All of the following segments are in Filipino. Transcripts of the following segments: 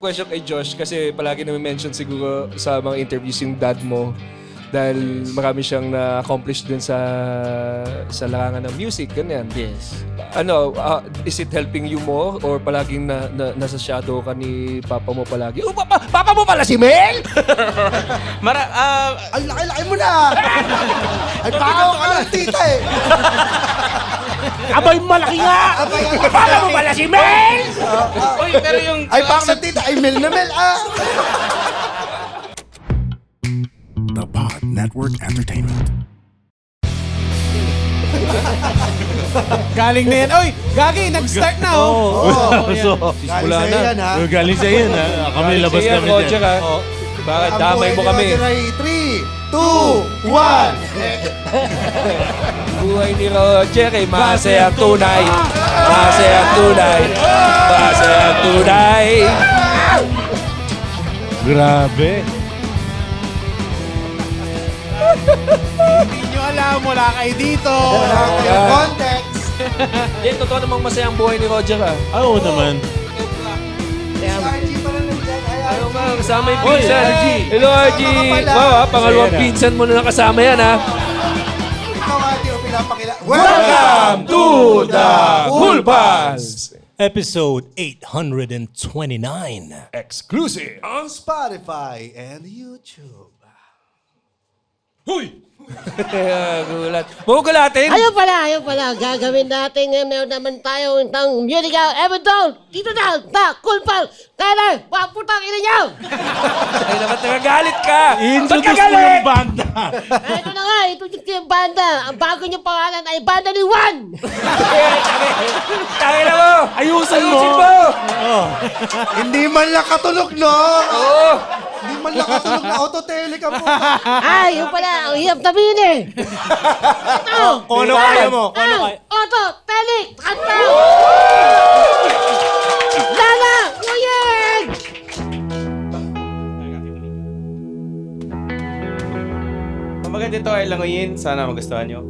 question kay Josh kasi palagi na-mention siguro sa mga interviews yung dad mo dahil marami siyang na-accomplish dun sa larangan ng music, ganyan. Yes. Ano, is it helping you more or palaging nasa shadow ka ni papa mo palagi? Oh, papa mo pala si Mel? Ay, laki-laki mo na! Ay, pakaw ka ng tita eh! Abay, malaki nga! Papa mo pala si Mel! Uy, pero yung... Ay, pakaw ng tita! Ay, Mel na Mel! The Pod Network Entertainment. Galing na yan. Oy, Gagi, nag-start na, Galing sa'yo yan, ha? Galing sa'yo yan, ha? Kami labas kami Roger, dyan. ha? Bakit damay mo kami? 3, 2, 1! Buhay ni Roger ay masayang tunay. Masayang tunay. Masayang tunay. Grabe. Hindi nyo alam, wala kayo dito. Wala kayong context! Hindi, totoo namang masayang buhay ni Roger, ha? Oo naman. RG pa lang nandyan. Ano ba? Kasama yung pinsan. RG. Hello, RG. Wow, ha? Pangalawang pinsan mo na nakasama yan, ha? Ikaw, RG, o pinapakila. Welcome to the Cool Pals! Episode 829. Exclusive. On Spotify and YouTube. Huy! Gulat. Mugulatin! Ayun pala. Gagawin natin meron naman tayo ng musical episode. Dito na, Cool Pal. Kaya paputang ina niyo. Ay naman, nagagalit ka! Introduce mo yung banda. Ito na nga, ito yung banda. Ang bago niyong pangalan ay Banda ni Juan. Tangina mo! Ayusin mo! Hindi man lang katulog, no? Oo! Hindi man lang katulog na autotele ka po. Ay, yun pala. Ang hirap sabihin eh. Ito. Kung ano kaya mo, kung ano kaya. Auto, Telik, Kanta. Lala, Nguyen. Maganda ito ay langoyin. Sana magustuhan nyo.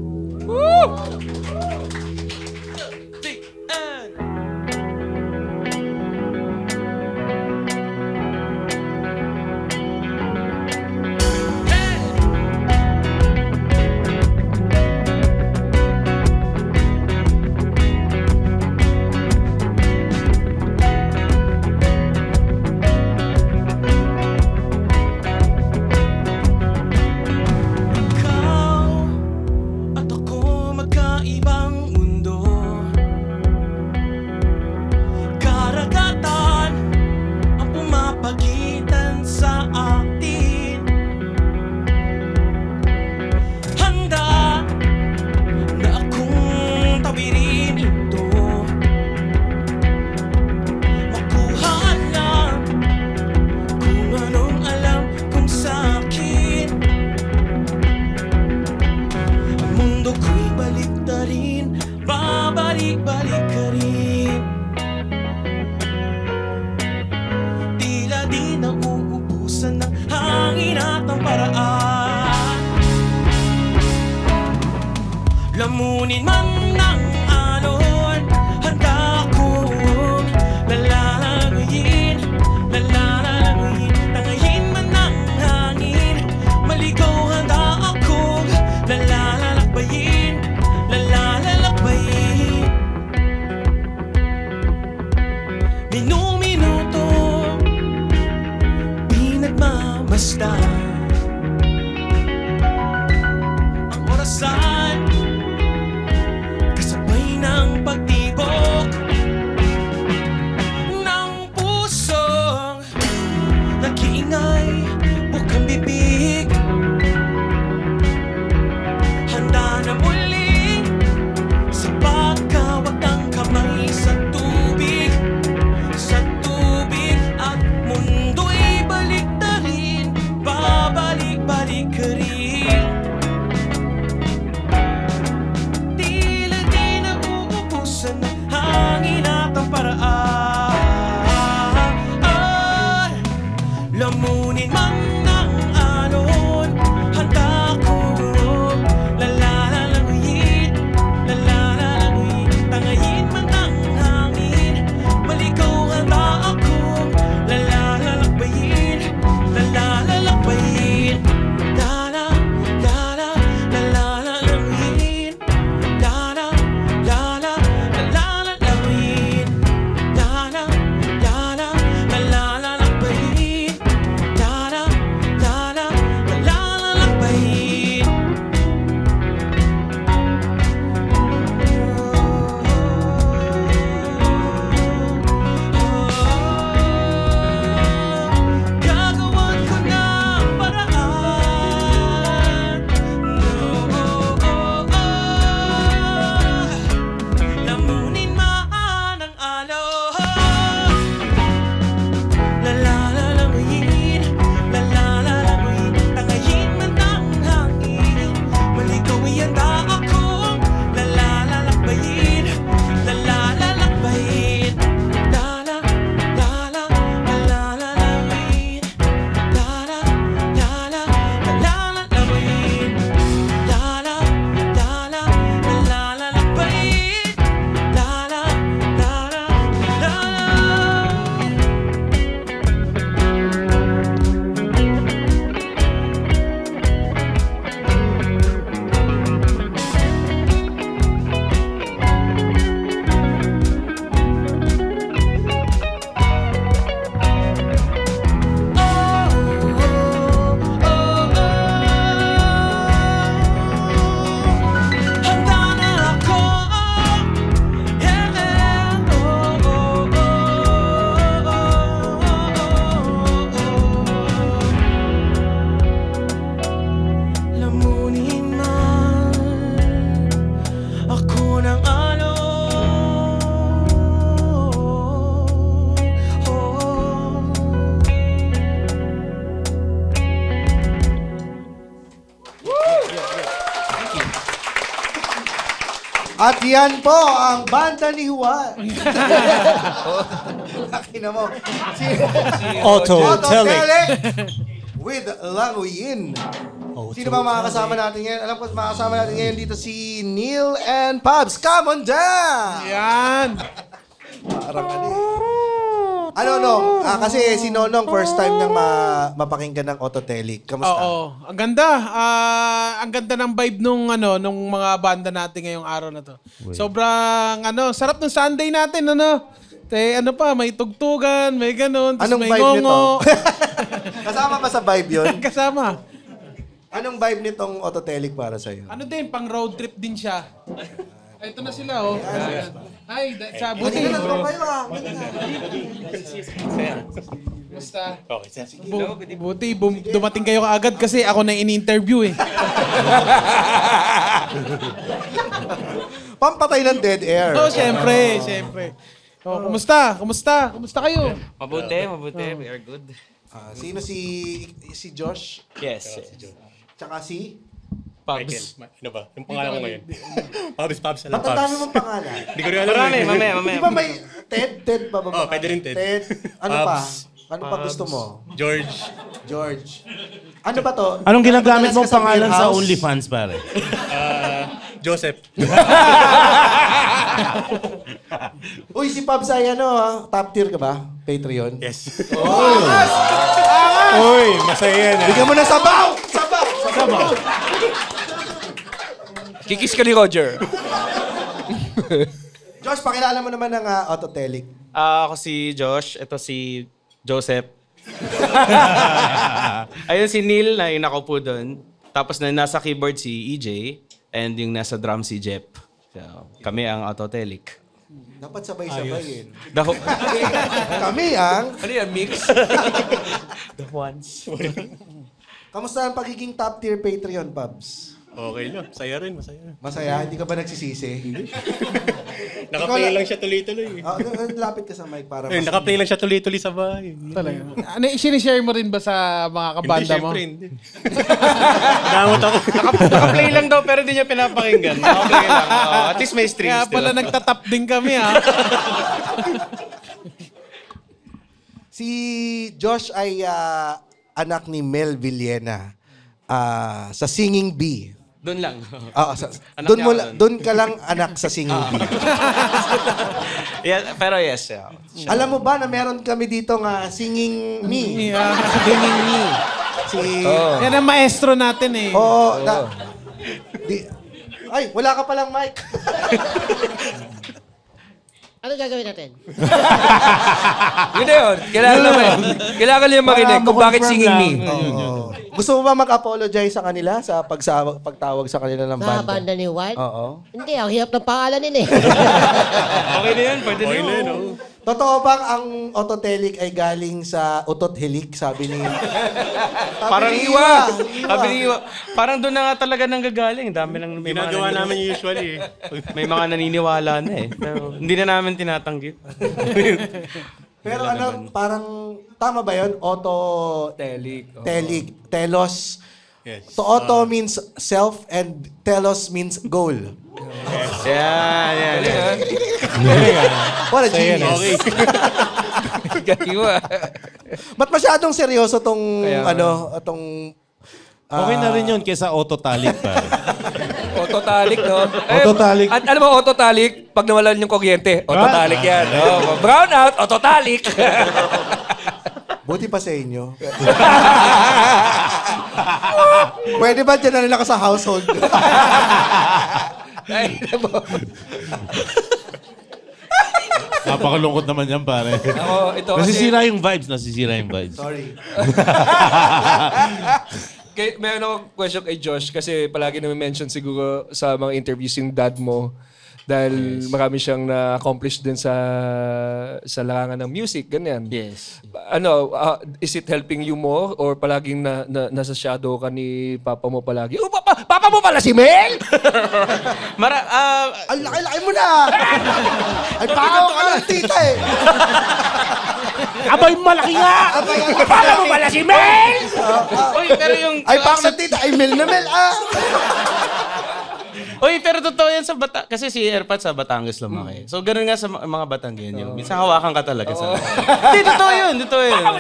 Lamunin man ng alon, handa akong lalalanguyin, tangayin man ng hangin, maligaw handa akong lalalakbayin. Minu-minuto, pinagmamasdan ang orasan. Ng pagtibok ng pusong nag-iingay, bukang bibig, handa na muli sa pagkawag ng kamay sa tubig at mundo'y baliktarin, babalik-balik ka rin. Lamunin man ng alon, handa akong lalalanguyin, tangayin man ng hangin, maligaw handa akong lalalanguyin. At yan po ang banda ni Juan. Laki na mo. Si Otto Telic with Langoyin. Sino ba makakasama natin ngayon? Alam ko makakasama natin ngayon dito si Neil and Pabs. Come on down! Yan. Parang no. Kasi si Nonong first time niyang mapakinggan ng Otto Telic. Kamusta? Oo. Ang ganda. Ang ganda ng vibe nung mga banda natin ngayong araw na to. Sobrang sarap ng Sunday natin, may tugtugan, may ganun, Anong may vibe ngongo. Kasama ba sa vibe yun? Kasama. Anong vibe nitong Otto Telic para sa'yo? Pang road trip din siya. Ito na sila, oh. Ay, buti. Hindi na naman kayo, Basta. Buti, dumating kayo kaagad kasi ako na ini-interview eh. Pampatay ng dead air. Oh, syempre. Oh, kumusta? Kumusta kayo? Mabuti. We are good. Sino si Josh? Yes. Tsaka si? Pabs. Ano ba? Yung pangalan ko ngayon. Pabs. Ba't ang dami mong pangalan? Hindi ko rin alam. Marami, mamaya. Di ba may Ted? Ted pa ba? Oh, pwede rin Ted. Ano pa? Pabs. Ano pa gusto mo? George. Ano ba to? Anong ginagamit mong Madalas ka sa pangalan sa warehouse? OnlyFans, pare? Joseph. Uy, si Pabs ay top tier ka ba? Patreon? Yes. Uy, masaya yan. Bigyan mo na sabaw! Sabaw! Kikis ka ni Roger. Josh, pakilala mo naman ng Otto Telic. Ako si Josh. Ito si Joseph. Ayun si Neil na inako po doon. Tapos nasa keyboard si EJ. And yung nasa drum si Jeff. So, kami ang Otto Telic. Dapat sabay-sabay Kami ang... Ano yan, mix? The ones. Kamusta ang pagiging top tier Patreon, Pabs? Okay lang. Masaya rin. Masaya? Hindi ka ba nagsisisi? Nakaplay lang siya tuloy-tuloy. Lapit ka sa mic para Nakaplay lang siya tuloy-tuloy sa bahay. Talaga. Sinishare mo rin ba sa mga kabanda mo? Hindi. Nagamot ako. Nakaplay lang daw pero hindi niya pinapakinggan. Nakaplay lang. At least may streams. Kaya pala nagtatap din kami, ha? Si Josh ay anak ni Mel Villena sa Singing Bee. Doon lang. Doon ka lang anak sa Singing Bee. Yeah, pero yes. Yeah. Alam mo ba na meron kami dito nga Singing Me? Yeah. Singing Me. Yan ang maestro natin eh. Ay, wala ka palang mic. Ano gagawin natin? Yun na yun. Kailangan niya makinig kung bakit Singing Me. Gusto mo ba mag-apologize sa kanila sa pagtawag sa kanila ng Sa banda? banda ni White? Oo. Hindi, ang hirap ng pangalan nila eh. Okay na yan. Pwede na yun. Totoo bang ang Otto Telic ay galing sa Utot Helik, sabi ni... Parang iwa. Sabi ni Iwa. Parang doon na nga talaga nanggagaling. Dami lang may mga Ginagawa namin usually. may mga naniniwala na eh. Pero hindi na namin tinatanggit. Pero parang tama ba yun? Otto Telic. Telic. Telos. Yes. So Otto means self and telos means goal. Yan. What a genius. Iwa. Ba't masyadong seryoso tong itong Okay na rin yun kesa Autotalic, pare. Autotalic, no? Autotalic. At alam mo, autotalic, pag nawalan yung kuryente, autotalic yan. Brown out, autotalic. Buti pa sa inyo. Pwede ba dyan na nila ka sa household? Ay, mo. Napakalungkot naman yan, pare. Ito kasi... Nasisira yung vibes. Sorry. Mayroon akong question kay Josh kasi palagi mention siguro sa mga interviews yung dad mo dahil marami siyang na-accomplish din sa larangan ng music, ganyan. Yes. Is it helping you more or palaging nasa shadow ka ni papa mo palagi? Oh, papa mo pala si Mel! Ang laki-laki mo na! Ay, pao ka ng tita eh! Abay, malaki nga! Papa mo pala si Mel! Uy, pero yung... Ay, pao ng tita! Ay, Mel na Mel ah! Oy, pero totoo yan sa kasi si Airpat sa Batangas lumaki. So, ganun nga sa mga Batanggenyo. Minsan hawakan ka talaga sa... Hindi, totoo yun.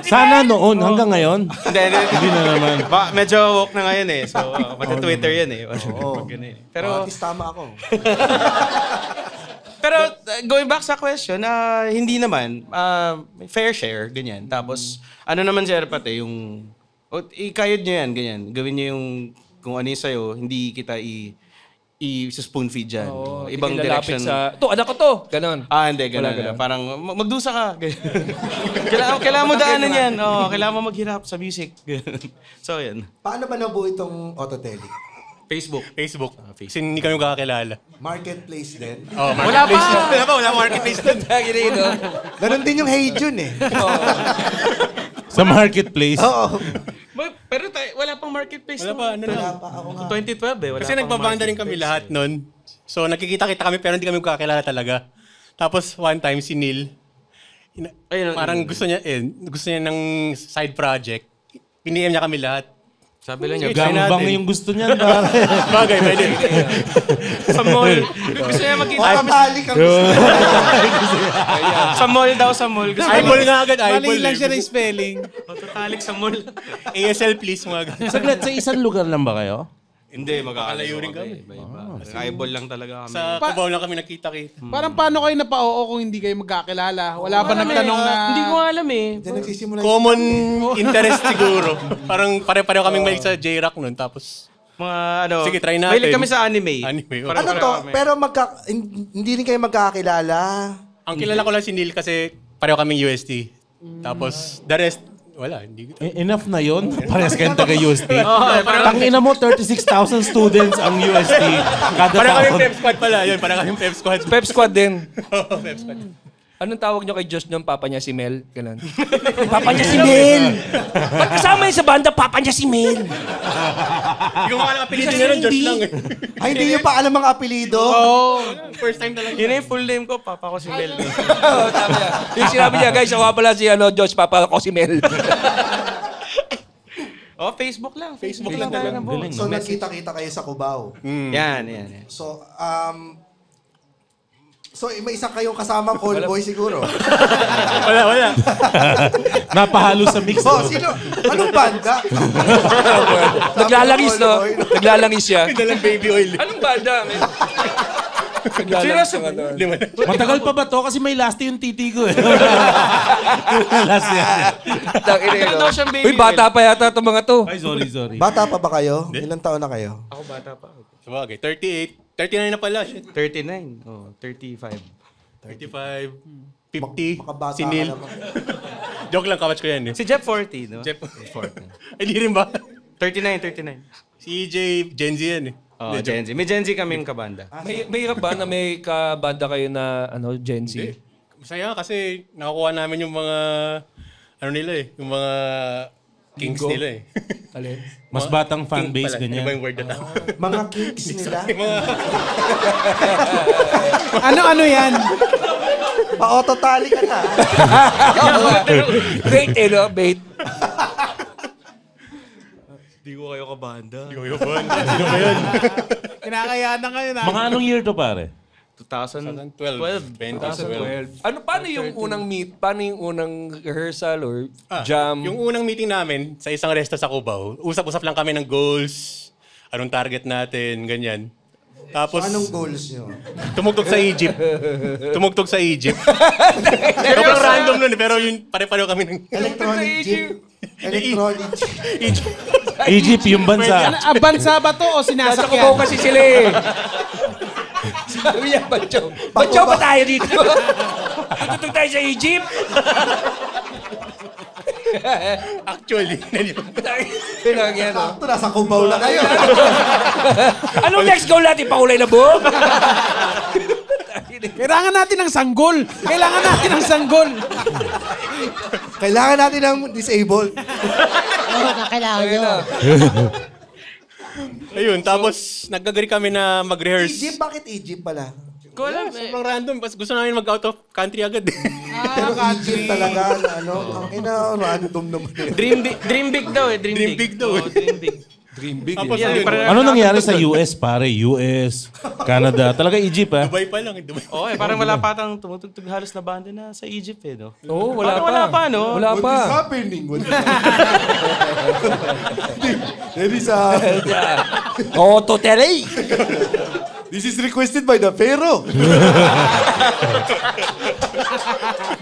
Sana noon, hanggang ngayon. Hindi na naman. Medyo woke na ngayon eh. So, pati Twitter yan eh. Pero... At least tama ako. Pero going back sa question, hindi naman. Fair share, ganyan. Tapos, ano naman si Airpat eh, yung... ikayod nyo yan, ganyan. Gawin nyo yung... Kung ano yung sa'yo, hindi kita i-spoon feed dyan. Ibang direction. To, anak ko to. Ganon. Hindi, ganon. Parang magdusa ka. Kailangan mo daanan yan. Kailangan mo maghirap sa music. So, yan. Paano ba nabuo itong Autotelic? Facebook. Kasi hindi kami kakakilala. Marketplace din? Wala pa. Wala marketplace doon. Ganon din yung Hey Jun eh. Sa marketplace. Oo. Pero wala pang marketplace. Wala pa, ano lang. Wala pa ako nga. 2012 eh. Wala Kasi pang nagbabanda rin kami lahat nun. So nakikita-kita kami pero hindi kami kakilala talaga. Tapos one time si Neil, parang gusto niya ng side project. Piniem niya kami lahat. Sabi lang niya, Gangbang yung gusto niyan, pare. Bagay, pwede. sa mall. Gusto niya magkita kami. Autotelic ang gusto. Sa mall daw, sa mall. Eyeball nga agad, eyeball. Mali lang siya ng spelling. Autotalic sa mall. ASL please, mga ganun. Saglit, sa isang lugar lang ba kayo? Hindi, magkakalayo rin kami. Eyeball lang talaga kami. Sa Cubao lang kami nakita-kita. Parang paano kayo napao kung hindi kayo magkakilala? Wala ba nagtanong na... Hindi ko alam eh. Diyan nagsisimula Common interest siguro. Parang pare-pareho kaming may sa J-Rock nun. Tapos, Mga ano. sige, try natin. Mahilig kami sa anime. Anime, Ano to? Pero hindi rin kayo magkakilala. ang kilala ko lang si Neil kasi pareho kaming UST. Tapos, the rest, wala. Hindi ko. Enough na yun. Parehas kayong taga-UST. Tangina mo, 36,000 students ang UST. Kada Para kaming taon. Pep Squad pala. Yun, para kaming Pep Squad. Pep Squad din. Oo, Pep Squad. Anong tawag nyo kay Josh nyo? Papa niya si Mel? Ganun. Papa niya si Mel! Ba't kasama yun sa banda? Papa niya si Mel! Hindi ko alam apelido niya nun, Josh lang. Ay, hindi nyo pa alam ang apelido? First time talaga. Yun yung full name ko, Papa ko si Mel. Oo, tama yan. Yung sinabi niya, guys, ako pala si Josh, Papa ko si Mel. Facebook lang. Facebook lang talaga. So, nagkita-kita kayo sa Cubao. Yan. So, may isa kayong kasamang call boy siguro. Wala. Napahalo sa mix. Sino? Anong banda? Naglalangis, no? Naglalangis siya. Dalang baby oil. Anong banda? Naglalangis yung ano. Matagal pa ba to? Kasi may last yung titi ko eh. Last yan. Tagal daw siyang baby Uy, bata pa yata itong mga to. Ay, sorry. Bata pa ba kayo? Ilang taon na kayo? Ako bata pa. Sabagay, 38. 39 na pala. Shit. 39. 35. 35. 50. Makabata Si Neil. ka naman. Joke lang, kawatch ko yan eh. Si Jeff 40, no? Jeff. 40. Ay, di rin ba? 39. Si EJ, Gen Z yan eh. Gen Z. May Gen Z kaming kabanda. May ba na may kabanda kayo na Gen Z? Hindi. Masaya kasi nakakuha namin yung mga, ano nila eh, yung mga kings Bingo. nila eh. Alin? Mas batang fan King base, pala. Iba ganyan. yung word na tama. Mga kings nila? Ano yan? Pa-autotali ka na. Bait no? Bait. Hindi ko kayo kabanda. Sino ba yun? Kinakayaan na kayo na. Mga anong year to, pare? 2012. 2012. Paano yung unang meet? Paano yung unang rehearsal or jam? Yung unang meeting namin sa isang resto sa Cubao, usap-usap lang kami ng goals, anong target natin, ganyan. Tapos, Anong goals nyo? tumugtog sa Egypt. Sobrang random nun eh, pero yun, pare-pareho kami ng... Electronic gym. Electronic Egypt, yung bansa. Bansa ba to o Nasa sinasakyan? Cubao kasi sila eh. Sabi niya, Batyo. Batyo ba tayo dito? Tututog tayo sa Egypt? Actually, Pinang yan, no? Sakto, nasa Cubao na kayo. Anong next goal natin? Pakulay na buhok? Kailangan natin ng sanggol. Kailangan natin ng disabled. Oo, kailangan nyo. ayun, tapos nag-agree kami na mag-rehearse. Egypt? Bakit Egypt pala? Ko alam Sobrang random, basta gusto namin mag-out of country agad. Pero Egypt talaga, ang random naman. Dream big daw eh. Dream big daw eh. Dream big. Dream big. Tapos eh. ayun, Ano nangyari sa US, pare? US, Canada. Talaga Egypt, ha? Dubai pa lang. Dubai. Oo, parang wala pa atang tumutugtog halos na banda na sa Egypt eh, no? Oo, wala Parang pa. wala pa, no? Wala What pa. is happening? What is There is a... Oh, totally. This is requested by the Pharaoh.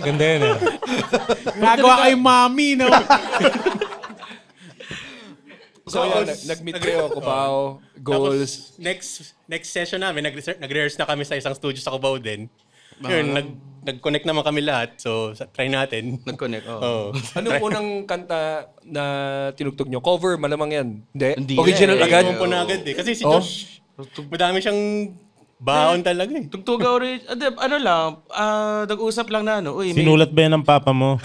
Ganda yun, eh. Nagawa kay mami, no? So, yan, nag-meet kayo, Cubao, goals. Tapos, next session namin, nag-rehearse na kami sa isang studio sa Cubao din. Yun, nag-connect naman kami lahat. So, try natin. Nag-connect, Oo. Anong unang kanta na tinugtog nyo? Cover, malamang yan. Hindi Original yan. agad? Tumpo na agad eh. Kasi si Oh. Josh, madami siyang baon talaga eh. Tugtuga rin. Ano lang, nag-usap lang na, no? Uy, Sinulat ba yan ng papa mo?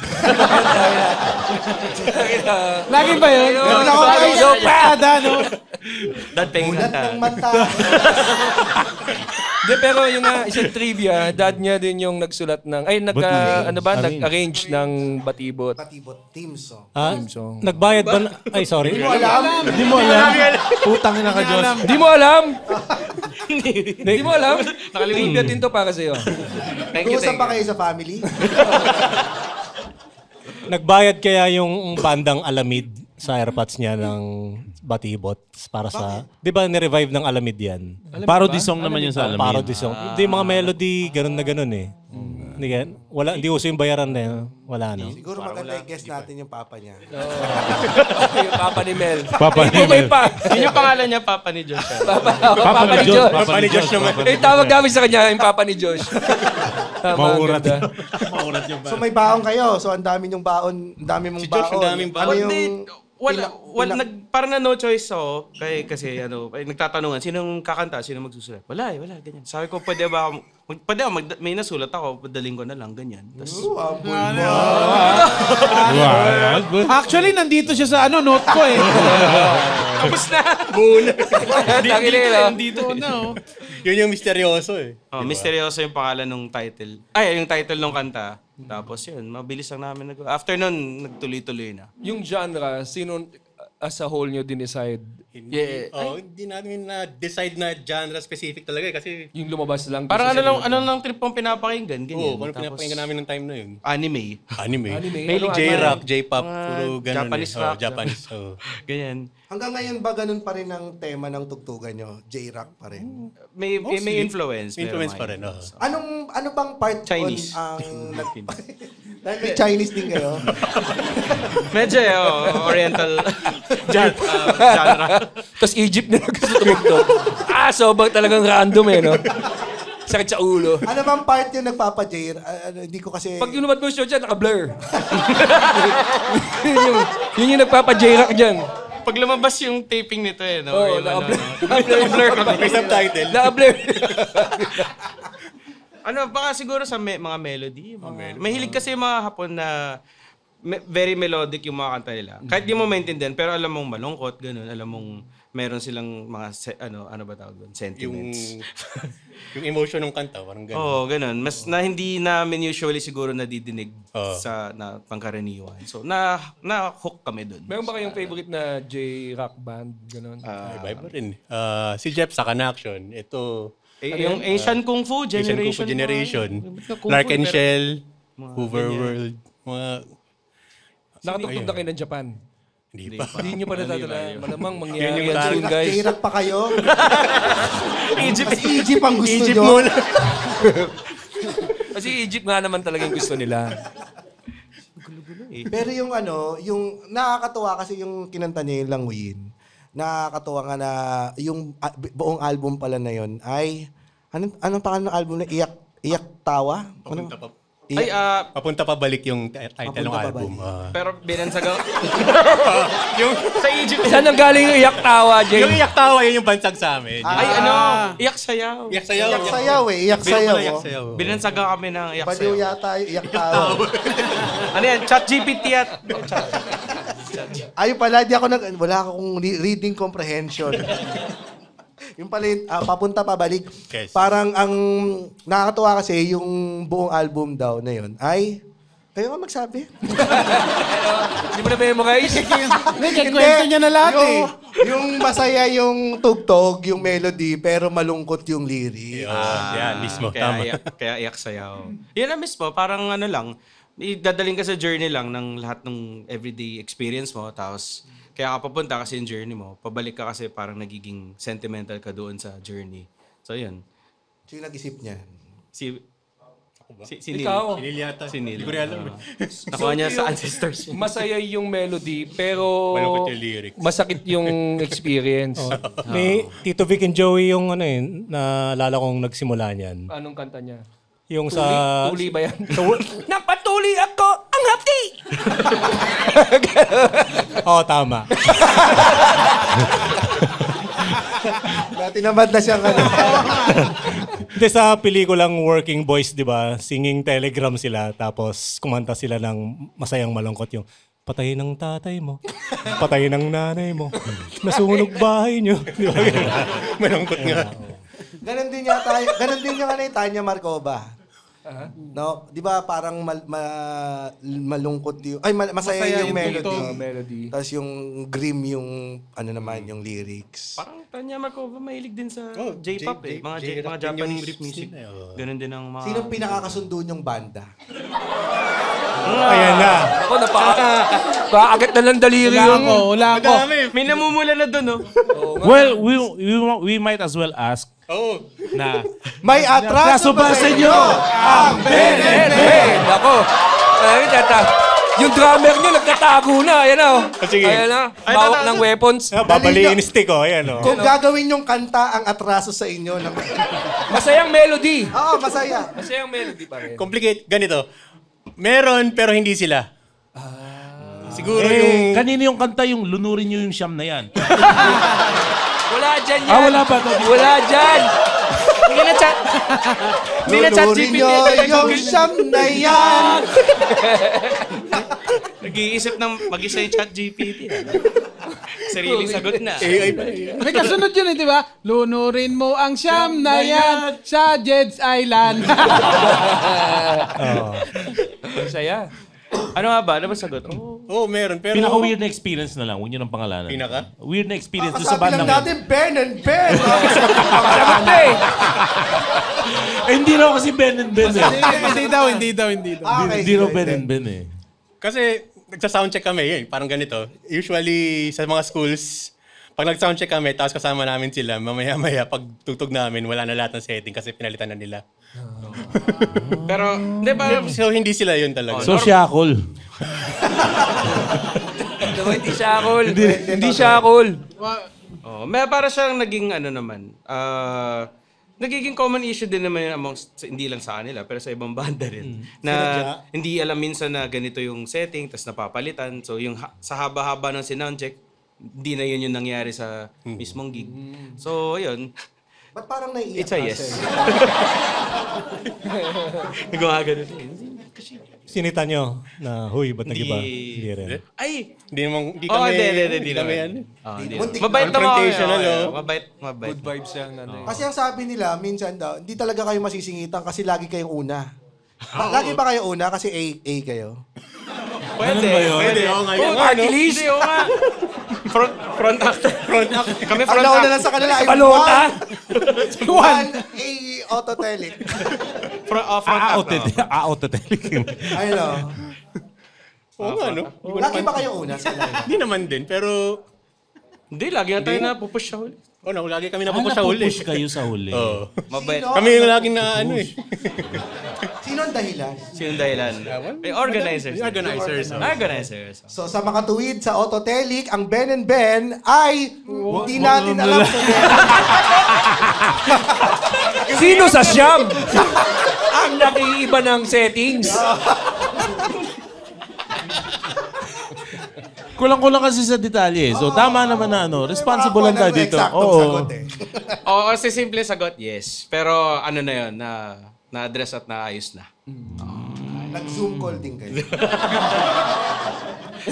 Lagi ba yun? Yo, pa! No? Dad, pengin Ulat ka. ng mata. Hindi, pero yung isang trivia, dad niya din yung nagsulat ng, nag-arrange ng Batibot. Patibot team song. Song. Nagbayad ba? Ay, sorry. Alam? Hindi mo alam. Putang ina ka, Diyos. Di mo alam? Di mo alam? Trivia din to para sa'yo. Kumusta pa kayo sa family? Nagbayad kaya yung bandang Alamid sa airpods niya ng Batibot para sa... Di ba nirevive ng Alamid yan? Parody song naman yun sa Alamid. Parody song. Hindi, mga melody, ganun na ganun eh. Hindi uso yung bayaran na yun. Wala, no? Siguro maganda i-guess natin yung papa niya. Yung papa ni Mel. Papa ni May Mel. pa. Yun yung pangalan niya, Papa ni Josh. Papa ni Josh. Papa ni Josh naman. Tawag namin sa kanya, yung papa ni Josh. Maurat. Maurat yung So may baon kayo. So ang dami yung baon. Ang dami mong Si Josh, baon. ang daming baon. Ano yung... Parang na no choice ako. Kasi nagtatanungan, sinong kakanta, sino magsusulat? Wala, ganyan. Sabi ko, pwede ba ako, may nasulat ako, padaling ko na lang, ganyan. Tapos, Actually, nandito siya sa note ko eh. tapos na! Dito No. Yun yung misteryoso eh. Misteryoso yung pangalan ng title. Yung title ng kanta. Tapos yun, mabilis lang namin. After nun, nagtuloy-tuloy na. Yung genre, sino as a whole nyo din-decide? Hindi namin na-decide na genre specific talaga eh. Kasi, Yung lumabas lang. Parang ano lang trip pong pinapakinggan, ganyan. kung ano pinapakinggan namin ng time na yun. Anime. Anime. Anong J-rock, J-pop, puro ganun Japanese eh. rock. Japanese. Ganyan. Hanggang ngayon ba ganun pa rin ang tema ng tugtugan nyo? J-rock pa rin? May influence. Influence pa meron. rin. Ano bang part Chinese. ang... Dahil may Chinese din kayo. Medyo oriental genre. Tapos Egypt na gusto tumugtog. Sobrang talagang random eh, no? Sakit sa ulo. Ano bang part yung nagpapa-J? Hindi ko kasi... Pag inumad mo siya dyan, naka-blur. yun yung nagpapa-J-rock dyan. Pag lumabas yung taping nito no? Oo, Yung naka-blur. May subtitle. Naka-blur. baka siguro sa mga melody. Mahilig kasi yung mga Hapon na very melodic yung mga kanta nila. Kahit di mo maintindihan, pero alam mong malungkot, ganun. Alam mong meron silang mga, ano ba tawag doon? Sentiments. Yung emotion ng kanta, parang ganun. Oo, ganun. Mas na hindi namin usually siguro nadidinig sa pangkaraniwan. So, na-hook kami doon. Meron ba kayong favorite na J-rock band? Ganun. Iba rin. Si Jeff sa Canaction. Ito, yung Asian Kung Fu Generation. Lark and Shell, Hoover World, mga... Nakatugtog na kayo ng Japan. Hindi pa. Hindi nyo pa natatala. Malamang Yun mangyayari yung yan soon, guys. J-rock pa kayo? Egypt. Egypt ang gusto Egypt nyo? muna. Kasi Egypt nga naman talaga yung gusto nila. Pero yung yung nakakatuwa kasi yung kinanta niya yung Languyin. Nakakatuwa nga na yung buong album pala na yun ay, anong pangalan ng album na? Iyak Tawa? Papunta pa balik yung title ng album. Pero binansaga. Yung sa Egypt. Saan ang galing yung Iyak Tawa, Jay? Yung Iyak Tawa, yun yung bansag sa amin. Iyak Sayaw. Iyak Sayaw. Iyak Sayaw eh. Iyak Sayaw. Binansaga kami ng Iyak Baliw Sayaw. yata yung Iyak Tawa. Ano yan? ChatGPT at... Ayun pala, wala akong reading comprehension. Yung pala yung papunta pabalik. Yes. Parang ang nakakatuwa kasi yung buong album daw na yun ay... Kayo nga magsabi. Hindi mo na memorize? Hindi, kwento niya na lahat eh. Yung masaya yung tugtog, yung melody, pero malungkot yung lyrics. Yan, mismo. Tama. Kaya iyak sayaw. Yan na mismo, parang ano lang, idadaling ka sa journey lang ng lahat ng everyday experience mo, tapos kaya ka papunta kasi yung journey mo, pabalik ka kasi parang nagiging sentimental ka doon sa journey. So yun. Sino nag-isip niya? Si Neil. Ikaw. Si Neil yata. Si Neil. Hindi ko rin alam. Nakuha niya sa ancestors. Masaya yung melody, pero Malungkot yung lyrics. masakit yung experience. May Tito Vic and Joey yung naalala kong nagsimula niyan. Anong kanta niya? Yung Tuli ba yan? Napatuli ako ang hati! Oo, tama. Tinamad na siyang ano. Hindi, sa pelikulang Working Boys, di ba? Singing Telegram sila, tapos kumanta sila ng masayang malungkot yung patayin ng tatay mo, patayin ng nanay mo, nasunog bahay niyo. Di ba? Malungkot nga. Ganon din yung ano yung Tanya Markova. No, 'di ba parang malungkot yung masaya yung melody. Tapos yung grim yung ano naman yung lyrics. Parang Tanya Markova mahilig din sa J-pop eh. Mga Japanese music. Ganun din ang mga... Sino pinakakasundo yung banda? Ayan na. Ako, napakagat na ng daliri yun. Wala ako. May namumula na doon, no? Well, we might as well ask na May atraso ba sa inyo? Ang Ben! Ako. Yung drummer niyo nagkatago na. Ayan na. Sige. Ayan na. Bawak ng weapons. Babaliin stick, oh. Ayan, oh. Kung gagawin yung kanta ang atraso sa inyo. Masayang melody. Oo, masaya. Masayang melody pa rin. Complicate. Ganito. Meron, pero hindi sila. Siguro yung... kanino yung kanta yung lunurin nyo yung siyam na yan? Wala dyan yan. Wala ba? Wala dyan. Hindi na chat. Hindi na chat Lunurin GPT. nyo yung siyam na yan. Nag-iisip ng mag-isa yung chat GPT. Sariling sagot na. May kasunod yun, di ba? Lunurin mo ang siyam na yan sa Jed's Island. Masaya. Ano nga ba? Ano ba sagot? Meron. Pero... Pinaka-weird na experience na lang. Huwag nyo ng pangalanan. Pinaka? Weird na experience doon sa Sabi lang bandang natin, Ben and Ben. Sagot na eh. hindi raw kasi Ben and Ben eh. Hindi daw. Hindi raw Ben and Ben eh. Kasi nagsa-soundcheck kami, yun, parang ganito. Usually sa mga schools, pag nag-soundcheck kami, tapos kasama namin sila, mamaya-maya, pag tutug namin, wala na lahat ng setting kasi pinalitan na nila. Pero, hindi ba? So, hindi sila yun talaga. So, shackle. Hindi siya cool. Hindi siya cool. May para siyang naging ano naman. Nagiging common issue din naman yun amongst, hindi lang sa kanila, pero sa ibang banda rin. Na hindi alam minsan na ganito yung setting, tapos napapalitan. So, yung sa haba-haba ng soundcheck, hindi na yun yung nangyari sa mismong gig. So, yun. Ba't parang naiiyak? It's a yes. Nagumagano din. Sinita nyo na, huy, ba't nag-iba? Hindi rin. Ay! Hindi kami... Hindi kami naman. yan. Mabait naman Confrontational, kami. oh. Mabait. Good vibes yung ano eh. Kasi ang sabi nila, minsan daw, hindi talaga kayo masisingitan kasi lagi kayong una. Lagi ba kayo una kasi A kayo? Pwede. Oo nga yun. Hercules? Oo nga. Front actor. Kami Ang front nauna actor. lang sa kanila ay Balota? one A autotelic. Front actor. Ayun o. Oo nga, no? Lagi ba kayo una sa live? Hindi naman din, pero... Hindi, lagi na tayo na pupush sa huli. lagi kami napupush sa huli. Napupush kayo sa huli. Oo. Mabait. Sino? Kami yung laging na ano eh. Sino ang dahilan? Sino dahilan? Organizers. Organizers. So sa makatuwid sa autotelic, ang Ben and Ben ay hindi natin alam kung Sino sa Siyam? Ang nakiiba ng settings. Kulang-kulang kasi sa detalye. So, tama naman na responsible lang tayo dito. Oo. Oo, kasi simple sagot, yes. Pero ano na yun, na-address at naayos na. Nag-Zoom call din kayo.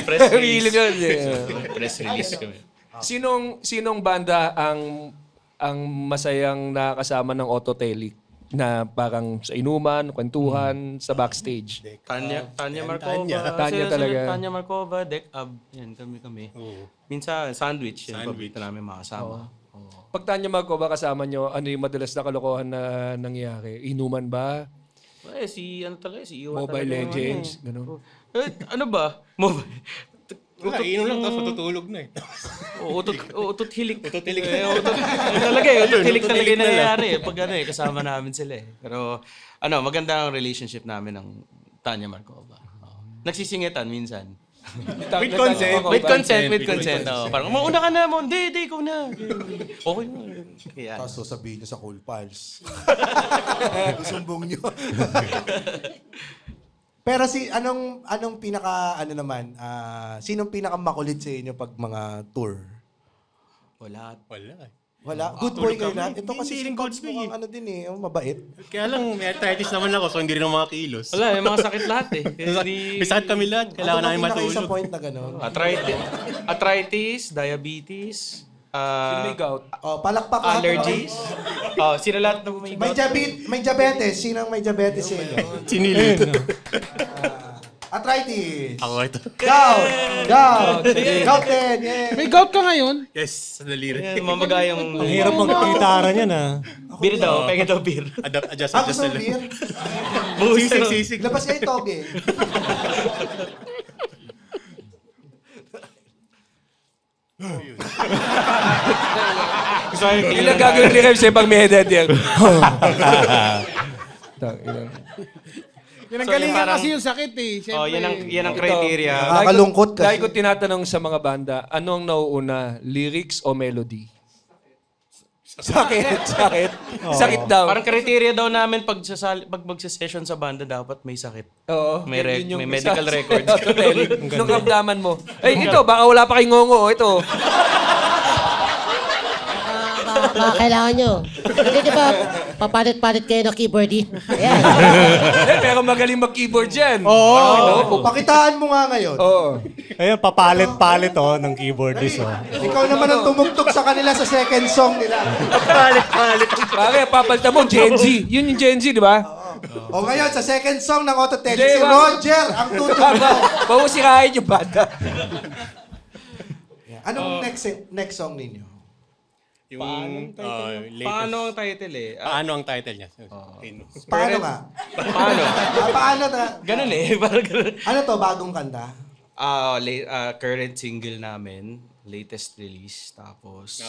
Press release. Press release kami. Sinong banda ang masayang nakasama ng Autotelic? na parang sa inuman, kwentuhan, sa backstage? Tanya Markova. Tanya talaga. Tanya Markova, Deck Ab. Yan, kami. Minsan, sandwich. Yan, paborito namin makasama. Pag Tanya Markova kasama nyo, ano yung madalas na kalokohan na nangyayari? Inuman ba? Si Iwa Mobile talaga yung Legends? ano Ganun. ano ba? Mobile. Inom lang, tapos matutulog na eh. Utot hilik. Talaga utot hilik talaga yung nangyayari pag kasama namin sila eh. Pero maganda ang relationship namin ng Tanya Markova. Nagsisingitan minsan. With consent. Parang, mauna ka na mo. Hindi, ikaw na. Okay na. Kaya. Tapos sasabihin nyo sa Cool Pals. Sumbong nyo. Pero anong pinaka, sinong pinaka makulit sa inyo pag mga tour? Wala. Good boy kayo lahat. Ito kasi si Coach mukhang mabait. Kaya lang, may arthritis naman ako, so hindi rin ako makakilos. Wala, may mga sakit lahat eh. May sakit kami lahat, kailangan namin matulog. Sa point na gano'n. Arthritis, diabetes, Sino may gout? Palakpak lahat. allergies. Sino lahat na may May diabetes. Sinang may diabetes sa inyo? Sinilid. Arthritis. Ako ito. Gout din. Yeah. May gout ka ngayon? Yes, sa daliri. Mamaga yung... Ang hirap magkitara niyan Beer daw, peke daw beer. Adjust Gusto na lang. beer? Sisig. Labas kayo toge. Ilang gagawin ni Rem pag may head yan? Yan ang galingan kasi yung sakit eh. Siyempre. Yan ang criteria. Nakakalungkot kasi. Lagi ko tinatanong sa mga banda, ano ang nauuna, lyrics o melody? Sakit. Sakit daw. Parang criteria daw namin pag magsasession sa banda, dapat may sakit. Oo. May Yun yung medical isa- records. Nung ramdaman mo. Ay, ito, baka wala pa kayong ngongo. Ito. Baka kailangan nyo. Hindi di ba, papalit-palit kayo ng keyboardist. Ayan. Pero magaling mag-keyboard yan. Oo. Pakitaan mo nga ngayon. Oo. Ayun, papalit-palit ng keyboardist. Ikaw naman ang tumugtog sa kanila sa second song nila. Pare, papalta mo, Gen Z. Yun yung Gen Z, di ba? O ngayon, sa second song ng Autotech, Hindi, si Roger ang tutugtog. Pahusirahin yung banda. Anong next song ninyo? Yung, Paano ang title eh? Paano ang title niya? Paano nga? Paano? Paano na? Ganun eh. Parang ganun. Ano to, bagong kanta? Current single namin. Latest release. Tapos...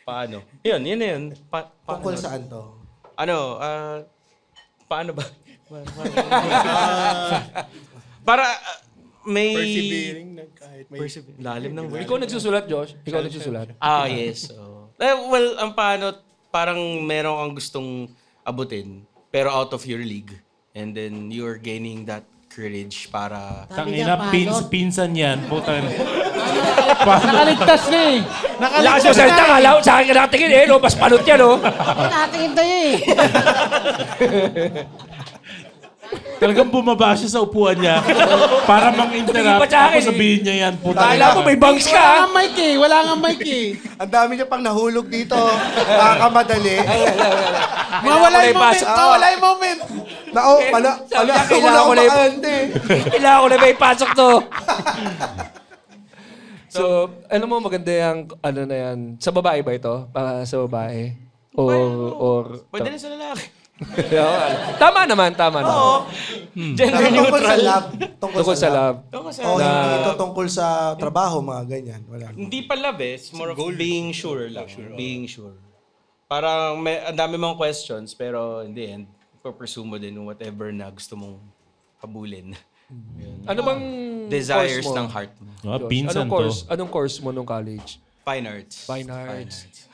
Paano? Yun. Tungkol saan to? Paano ba? Para may... Persevering na kahit may... Lalim ng word. Ikaw nagsusulat, Josh? Ikaw nagsusulat? Yes. Well, ang paano, parang meron kang gustong abutin, pero out of your league. And then you're gaining that courage para... Tangina, pinsan yan. Putan. Nakaligtas na eh. Lakas mo salita, kala ko sa akin ka nakatingin eh. Mas panot yan, oh. Natingin tayo eh. Talagang bumaba siya sa upuan niya para mang-interrupt. Hindi pa sa akin, Tapos sabihin niya yan. Putan. Kala ko may bangs ka, Wala ah. nga mic eh. Wala nga mic eh. Ang dami niya pang nahulog dito. Nakakamadali. Mawala yung moment. Mawala yung moment. Kailangan ko na Kailangan ko na may pasok to. So, ano mo maganda yung, ano na yan, sa babae ba ito? Para sa babae? Or Pwede na sa lalaki. Tama naman. Gender Tungkol sa neutral. love. Tungkol sa love. O hindi ito tungkol sa trabaho, mga ganyan. Wala. Hindi pa love eh. It's more of being sure lang. Being sure. Parang ang dami mong questions, pero in the end, pursue mo din whatever na gusto mong habulin. Ano bang Desires course mo? ng heart mo. Pinsan Anong course mo nung college? Fine arts. Fine arts.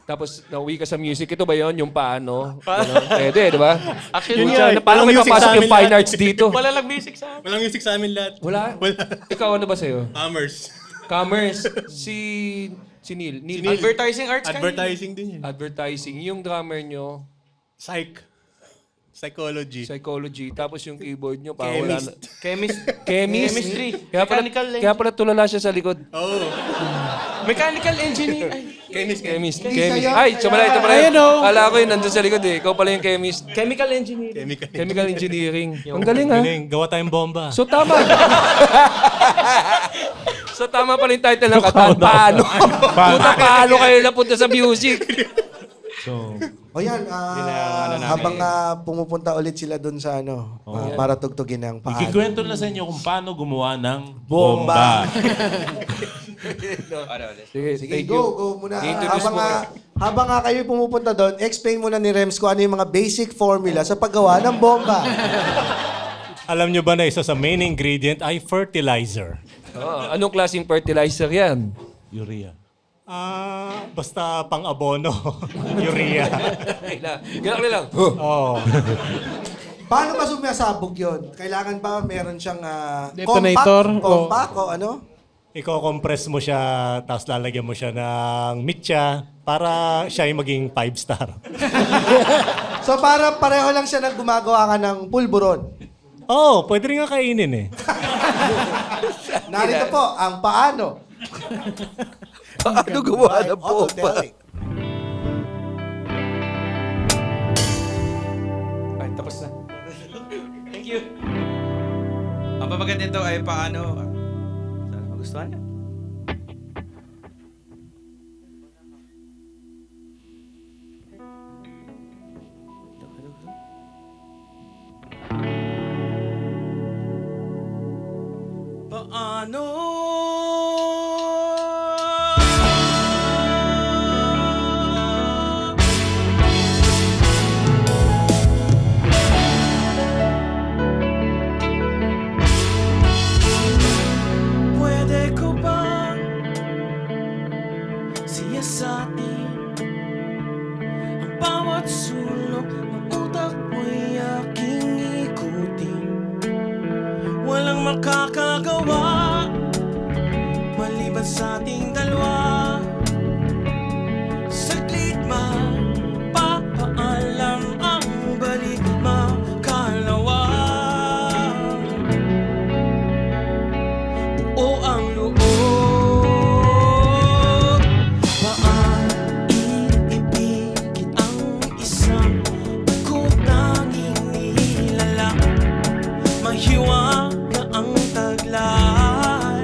Tapos nauwi ka sa music. Ito ba yon yung paano? Ganun. Pwede, di ba? Actually, Paano may music papasok sa yung amin fine lahat. arts dito? wala lang music sa amin. Walang music sa amin lahat. Wala? Ikaw ano ba sa'yo? Commerce. Commerce. Si Neil. Advertising arts ka? Advertising din yun. Advertising. Yung drummer nyo, Psych. Psychology. Tapos yung keyboard nyo, wala na. Chemistry. Kaya pala tulala siya sa likod. Oo. Mechanical engineer. Chemist. Ay, sumalay. Kala ko yun, nandun sa likod eh. Ikaw pala yung chemist. Chemical engineer. Chemical engineering. Ang galing ha. Galing, gawa tayong bomba. So tama. So tama pala yung title ng katahan. Paano? Paano kayo napunta sa music? Habang pumupunta ulit sila doon sa para tugtugin ang paano. Ikikwento na sa inyo kung paano gumawa ng bomba. Sige, go muna. Habang kayo pumupunta doon, explain muna ni Rems kung ano yung mga basic formula sa paggawa ng bomba. Alam nyo ba na isa sa main ingredient ay fertilizer? Anong klaseng fertilizer yan? Urea. Basta pang-abono. Urea. Ganun lang. Paano ba sumasabog yun? Kailangan ba meron siyang detonator? Compact o ano? Iko-compress mo siya, tapos lalagyan mo siya ng mitya para siya yung maging 5-star. So para pareho lang siya gumagawa ka ng pulburon. Pwede rin nga kainin eh. Narito po ang paano. Paano gumawa ng bomba? Ay, tapos na. Thank you. Ang papagat nito ay paano. Sana magustuhan niya. Paano? Pwede ko bang siyasatin ang bawat sulok ng utak mo'y aking ikutin? Walang makakagawa maliban sa ating dalawa. Saglit man papaalam ang balik makalawa. Buo ang loob. Iibigin ang isang bukod tanging nilala. Mahiwa na ang taglay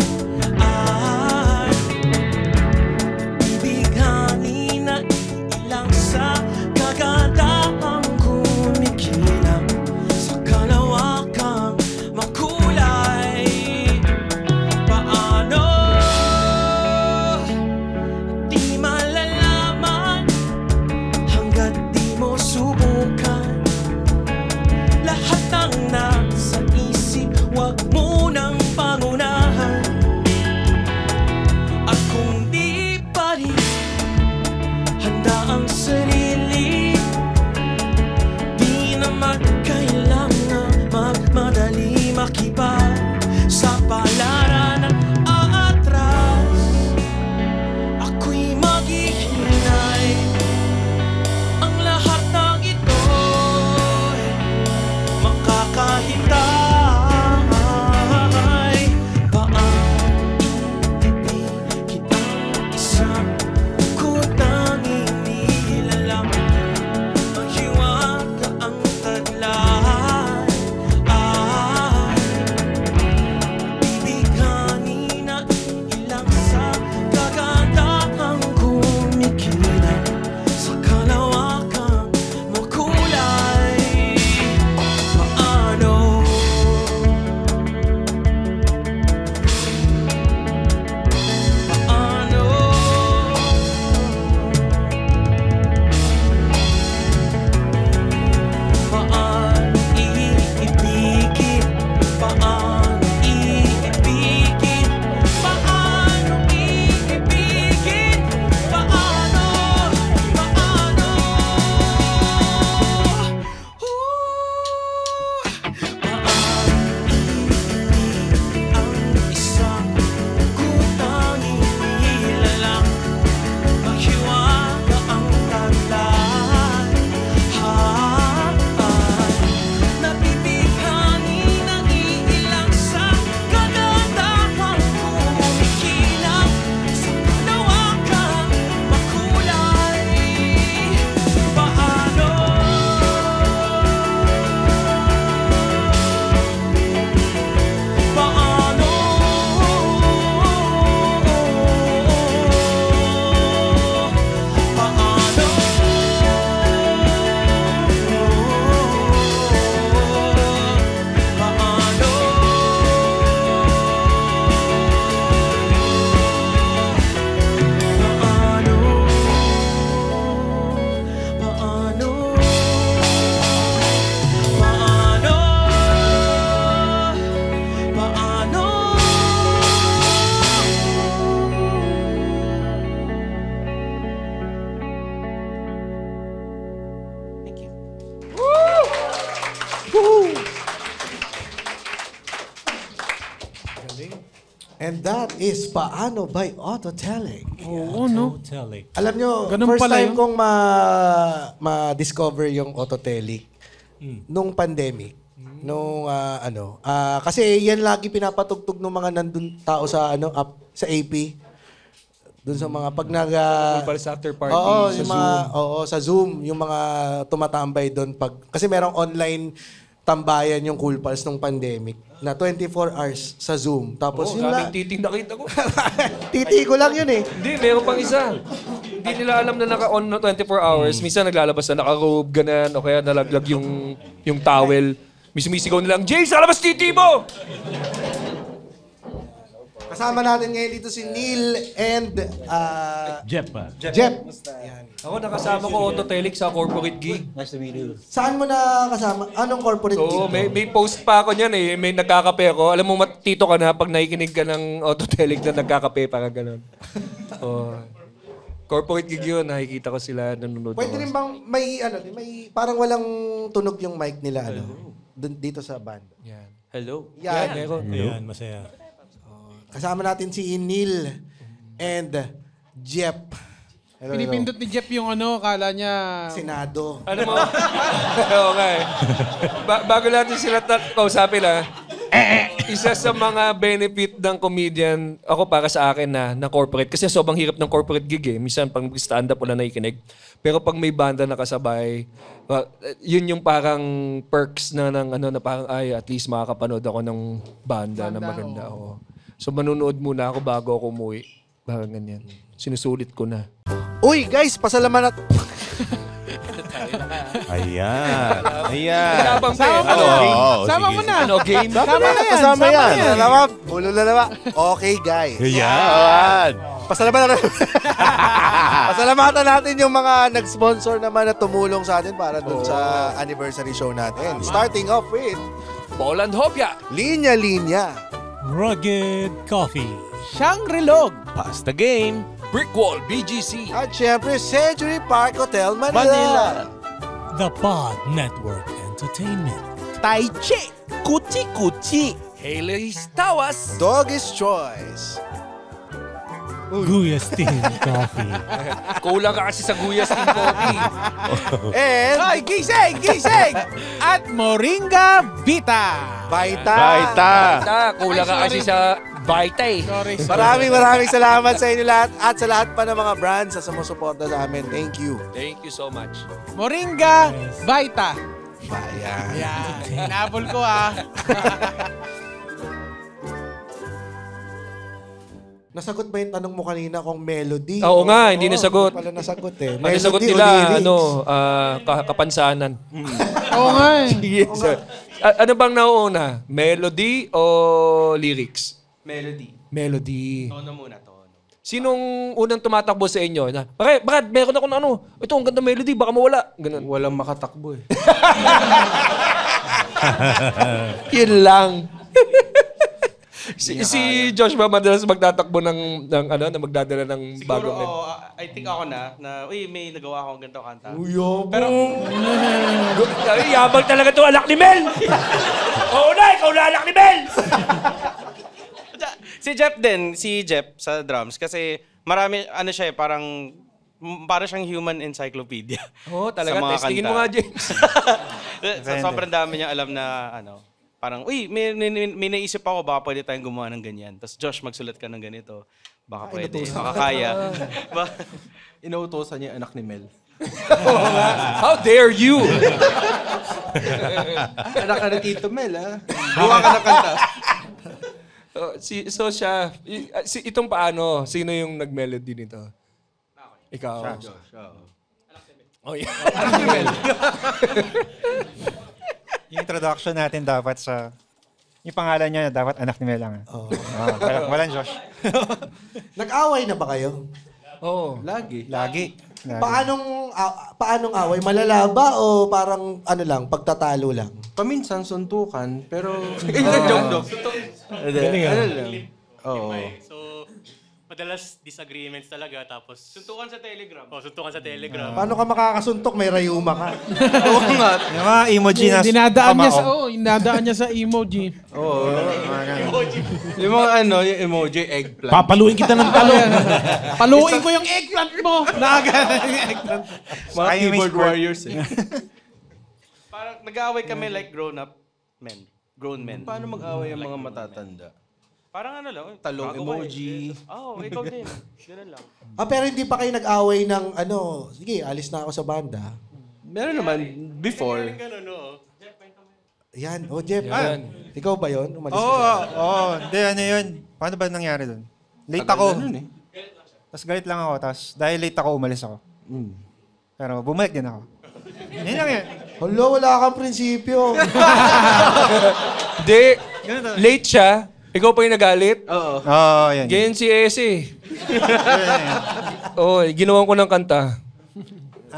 ay ibighani na ilang sa kagandahang kumikinang sa kalawakang makulay. Paano? And that is Paano by Autotelic. Oo, no? Autotelic. Alam nyo, Ganun first pala time yun? kong ma-discover yung Autotelic nung pandemic. Kasi yan lagi pinapatugtog ng mga nandun tao sa sa AP. Doon sa mga pag Para sa after party, Oo, sa yung Zoom. sa Zoom, yung mga tumatambay doon kasi merong online tambayan yung Cool Pals nung pandemic na 24 hours sa Zoom. Tapos yun lang. Titing nakita ko. Titi ko lang yun eh. Hindi, meron pang isa. Hindi nila alam na naka-on na 24 hours. Minsan naglalabas na naka-robe, ganun, o kaya nalaglag yung towel. Sumisigaw nilang, Jay, sa labas titi mo! Kasama natin ngayon dito si Neil and Jeff. Jeff. Ako nakasama ko Autotelic sa corporate gig. Saan mo na kasama? Anong corporate gig? So, may post pa ako niyan eh. May nagkakape ako. Alam mo, matito ka na pag nakikinig ka ng Autotelic na nagkakape, parang gano'n. Corporate gig yun. Nakikita ko sila nanonood. Pwede rin bang may parang walang tunog yung mic nila dito sa band. Yan. Hello. Yan. Ayan, masaya. Kasama natin si Neil and Jeff. Hello, Pinipindot ni Jeff yung kala niya... Senado. Ano mo? Okay. Bago natin sila kausapin isa sa mga benefit ng comedian, ako para sa akin na corporate, kasi sobrang hirap ng corporate gig eh. Minsan pag stand-up wala nakikinig. Pero pag may banda nakasabay, yun yung parang perks na parang at least makakapanood ako ng banda na maganda. Oh. So manunood muna ako bago ako umuwi. Parang ganyan. Sinusulit ko na. Uy, guys, pasalamat Ayan. Sama mo na. Sama mo na. Game? Kasama yan. Bulo na naman. Okay, guys. Ayan. Pasalamatan natin yung mga nag-sponsor naman na tumulong sa atin para dun sa anniversary show natin. Starting off with Poland Hopia. Linya Linya. Rugged Coffee. Shangri-Log. Pasta Game. Brickwall BGC. At syempre, Century Park Hotel Manila. The Pod Network Entertainment. Tai Chi. Kuchi. Haley's Tawas. Doggy's Choice. Guyastin Coffee. Kulang ka kasi sa Guyas in Coffee. And Ay, gising! At Moringa Vita. Baita. Kulang ka kasi sa Vita eh. Sorry. Maraming salamat sa inyo lahat at sa lahat pa ng mga brands na sumusuporta sa amin. Thank you. Thank you so much. Moringa Vita. Bayan. Yan. Hinabol ko Nasagot ba yung tanong mo kanina kung melody? Oo nga, hindi nasagot. Hindi pala nasagot eh. Ang nasagot Melody o nila, lyrics? kapansanan. Oo nga eh. Yes, sir. Ano bang nauuna? Melody o lyrics? Melody. Melody. Tono muna, tono. Sinong unang tumatakbo sa inyo? Na, bakit meron ako ng ito ang ganda melody, baka mawala. Ganun. Walang makatakbo eh. Yun lang. si Josh ba madalas magtatakbo ng magdadala ng bagong Siguro, I think ako na, may nagawa akong ganito kanta. Pero, yabang talaga to alak ni Mel! Oo na, ikaw na alak ni Mel! Si Jeff sa drums kasi marami, siya parang siyang human encyclopedia. Oo, talaga. Sa mga Testingin kanta. mo nga, James. Sobrang dami niya alam na parang, may naisip ako, baka pwede tayong gumawa ng ganyan. Tapos, Josh, magsulat ka ng ganito. Baka pwede, baka kaya. Inuutosan niya anak ni Mel. How dare you? Anak ka na Tito Mel, ha? Gawa ka na kanta. So siya, itong paano, sino yung nag-melody nito? Ikaw. Josh. Oh, yeah. Yung introduction natin dapat yung pangalan niya dapat anak ni Mel lang. Walang Josh. Nag-away na ba kayo? Oo. Lagi. Paanong away? Malala ba o parang pagtatalo lang? Paminsan suntukan, pero... Joke. Ano lang. Oo. Madalas disagreements talaga, tapos... Suntukan sa Telegram. Suntukan sa Telegram. Paano ka makakasuntok? May rayuma ka. Oo nga. Yung mga emoji na Dinadaan niya sa emoji. Oo. Yung mga yung emoji, eggplant. Papaluin kita ng talong. Paluin ko yung eggplant mo. Naagad yung eggplant. Mga keyboard warriors Parang nag-aaway kami like grown-up men. Grown men. Paano mag-away ang mga matatanda? Parang lang. Talong emoji. Ikaw din. Ganun lang. Pero hindi pa kayo nag-away ng sige, alis na ako sa banda. Meron naman, before. Yan. Jeff. Ikaw ba yun? Umalis Oo. ka. Hindi, ano yun? Paano ba nangyari doon? Late ako. Tapos galit lang ako. Tapos dahil late ako, umalis ako. Pero bumalik din ako. Yan lang yan. Hala, wala kang prinsipyo. Hindi. Late siya. Ikaw pa yung nagalit? Oo. Yan. Ganyan si Ese. Ginawan ko ng kanta.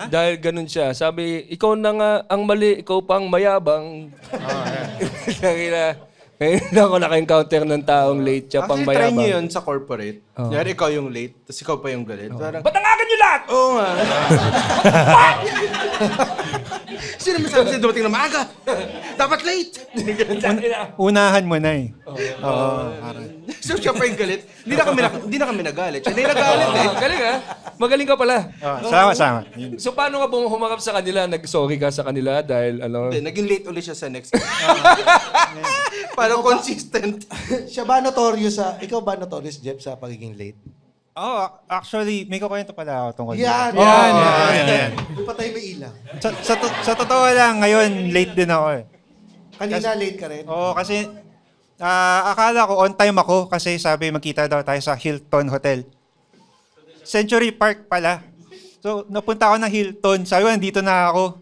Dahil ganun siya. Sabi, ikaw na nga ang mali, ikaw pang mayabang. Ngayon ako naka-encounter ng taong late siya pang Actually, try mayabang. nyo yun sa corporate. Yari ikaw yung late, tapos ikaw pa yung galit. Parang, Ba't nangagan nyo lahat? oo nga. Sino masabi sa'yo dumating na maaga? Dapat late. Unahan mo na eh. So siya pa yung galit. Hindi na kami nagalit. Siya na yung nagalit eh. Galing Magaling ka pala. Sama. So paano ka humarap sa kanila? Nag-sorry ka sa kanila dahil Hindi, naging late ulit siya sa next. Parang consistent. Ikaw ba notorious, Jeff, sa pagiging late? Actually, may kukwento pala ako tungkol Yan. Doon pa tayo may ilaw. Sa totoo lang, ngayon, late din ako eh. Kanina late ka rin? Oo, kasi akala ko on time ako kasi sabi magkita daw tayo sa Hilton Hotel. Century Park pala. So, napunta ako ng Hilton. Sabi ko, nandito na ako.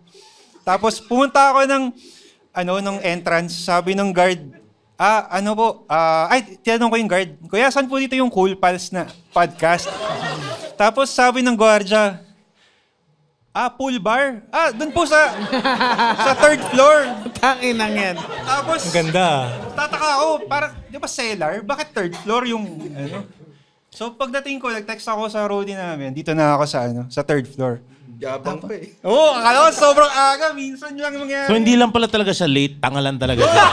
Tapos, pumunta ako ng entrance. Sabi ng guard, tinanong ko yung guard, kuya, saan po dito yung Cool Pals na podcast? Tapos, sabi ng gwardiya, pool bar? Doon po sa third floor. Tanginang yan. Tapos, Ang ganda. tataka ako, parang, di ba cellar? Bakit third floor yung, So, pagdating ko, nag-text ako sa roadie namin, dito na ako sa third floor. Yabang pa eh. Akala ko sobrang aga, minsan lang mangyari. So hindi lang pala talaga siya late, tanga lang talaga siya.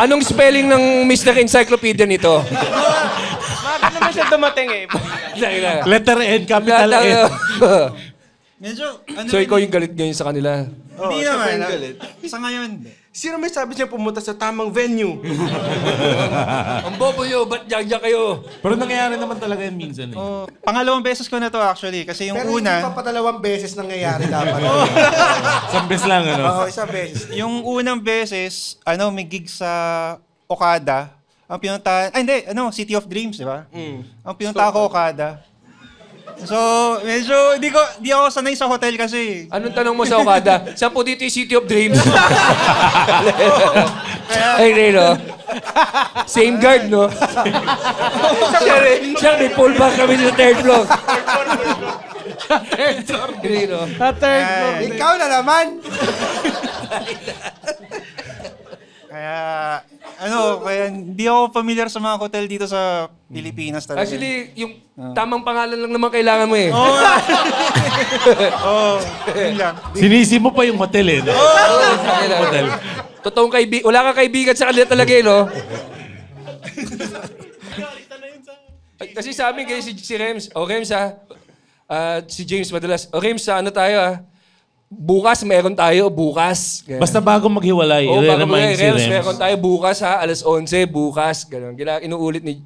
Anong spelling ng Mr. Encyclopedia nito? Maaga naman siya dumating eh. Letter N, capital N. Medyo, So ikaw yung galit ngayon sa kanila? Hindi siya pa naman. yung galit. Sa ngayon, Sino may sabi siya pumunta sa tamang venue? Ang bobo yun, ba't jagja kayo? Pero nangyayari naman talaga yun minsan eh. pangalawang beses ko na to actually. Kasi yung Pero hindi una, pa dalawang beses nangyayari dapat. Isang beses lang, Isang beses. yung unang beses, may gig sa Okada. Ang pinuntahan, City of Dreams, di ba? Ang pinuntahan ko Okada. So, medyo, di ako sanay sa hotel kasi. Anong tanong mo sa Okada? Saan po dito yung City of Dreams? Ay, no? Same guard, no? Siya, may pull back kami sa third floor. Sa third floor. Ikaw na naman. Kaya hindi ako familiar sa mga hotel dito sa Pilipinas talaga. Actually, yung tamang pangalan lang naman kailangan mo eh. Yun lang. Sinisi mo pa yung hotel eh. No? Hotel. Totoong kaibigan. Wala kang kaibigan sa kanila talaga eh, no? Kasi sa amin kayo si Rems. Rems si James madalas. Rems tayo bukas meron tayo, bukas. Ganun. Basta bago maghiwalay, i-remind si Rems. Rems. Meron tayo bukas alas 11, bukas. Ganun. Inuulit ni